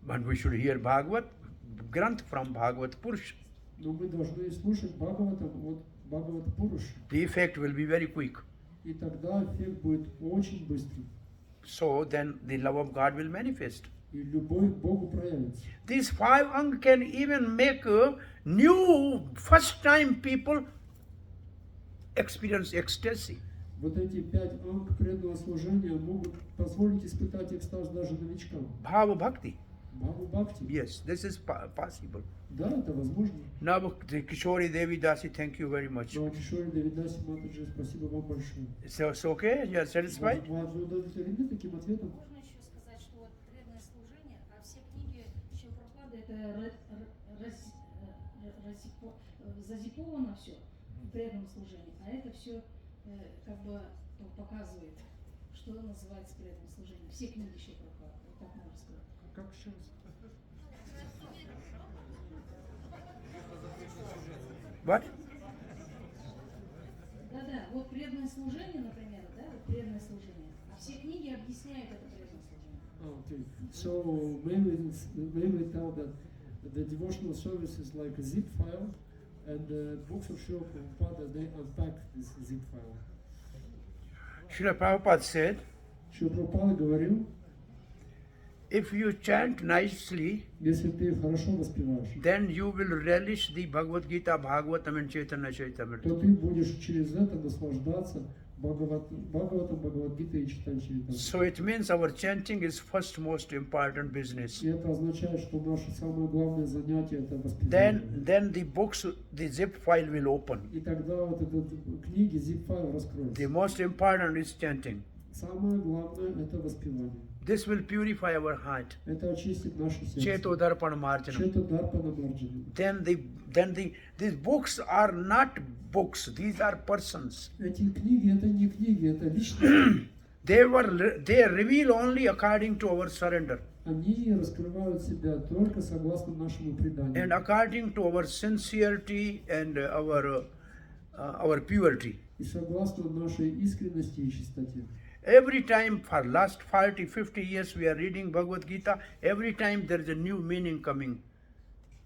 But we should hear Bhagavat Granth from Bhagavat Purush. Но мы должны слушать Бхагаватам от Бхагават Пуруш. The effect will be very quick. И тогда эффект будет очень быстрый. So then the love of God will manifest. И любовь к Богу проявится. These 5 Ang can even make new first time people experience ecstasy. Вот эти 5 анг преданного служения могут позволить испытать экстаз даже новичкам. Bhava Bhakti. Бхаву Бхакти. Yes, this is possible. Да, это возможно. Now, Kishori Devi Dasi, thank you very much. Но Кишори Давидаси Матаджи, спасибо вам большое. So okay? You are satisfied? Вы удовлетворены таким ответом? Можно еще сказать, что вот преданное служение, а все книги Шрила Прабхупады Это зазиповано все в преданном служении, а это все как бы показывает, что называется преданным служением. Все книги Шрила Прабхупады, вот так можно сказать. Как еще раз? What? вот преданное служение, например, да, вот преданное служение. А все книги объясняют это преданное служение. Okay, so maybe tell that the devotional service is like a zip file, and the books of Srila Prabhupada, they unpack this zip file. Srila Prabhupada said, Srila Prabhupada говорил, if you chant nicely, если ты хорошо воспеваешь, then you will relish the Bhagavad Gita, Bhagavatam and Chaitanya Charitamrita. то ты будешь через это наслаждаться Бхагаватам, Бхагавадгитой и Читанчаритамритой. So it means our chanting is first most important business. И это означает, что наше самое главное занятие это воспевание. Then the books, the zip file will open. И тогда вот эти книги, zip-файл раскроется. The most important is chanting. Самое главное это воспевание. This will purify our heart. Это очистит наше сердце. Cheto Darpana Marjanam. Чето дарпана марджани. Then these books are not books, these are persons. Эти книги это не книги, это личности. They reveal only according to our surrender Они раскрывают себя только согласно нашему преданию. and according to our sincerity and our purity. И согласно нашей искренности и чистоте. Every time for last 40, 50 years we are reading Bhagavad Gita, every time there is a new meaning coming.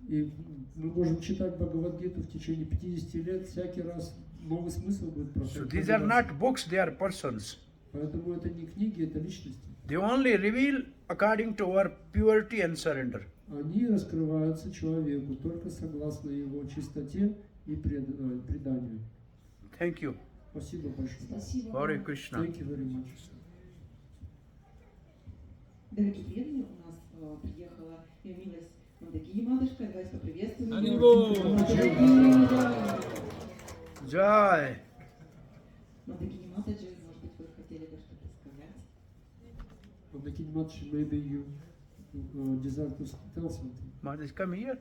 И мы можем читать Бхагавадгиту в течение 50 лет, всякий раз новый смысл будет So проходить. these are not books, they are persons. Поэтому это не книги, это личности. They only reveal according to our purity and surrender. Они раскрываются человеку только согласно его чистоте и преданию. Thank you. Спасибо большое. Спасибо. Hare вам. Krishna. Thank you very much. Дорогие преданные, у нас приехала явилась Мандакини матушка. Давайте поприветствуем ее. Харибол! Jai. Мандакини матаджи, может быть, вы хотели бы что-то сказать? Maybe you desire to tell something. Mataji, come here.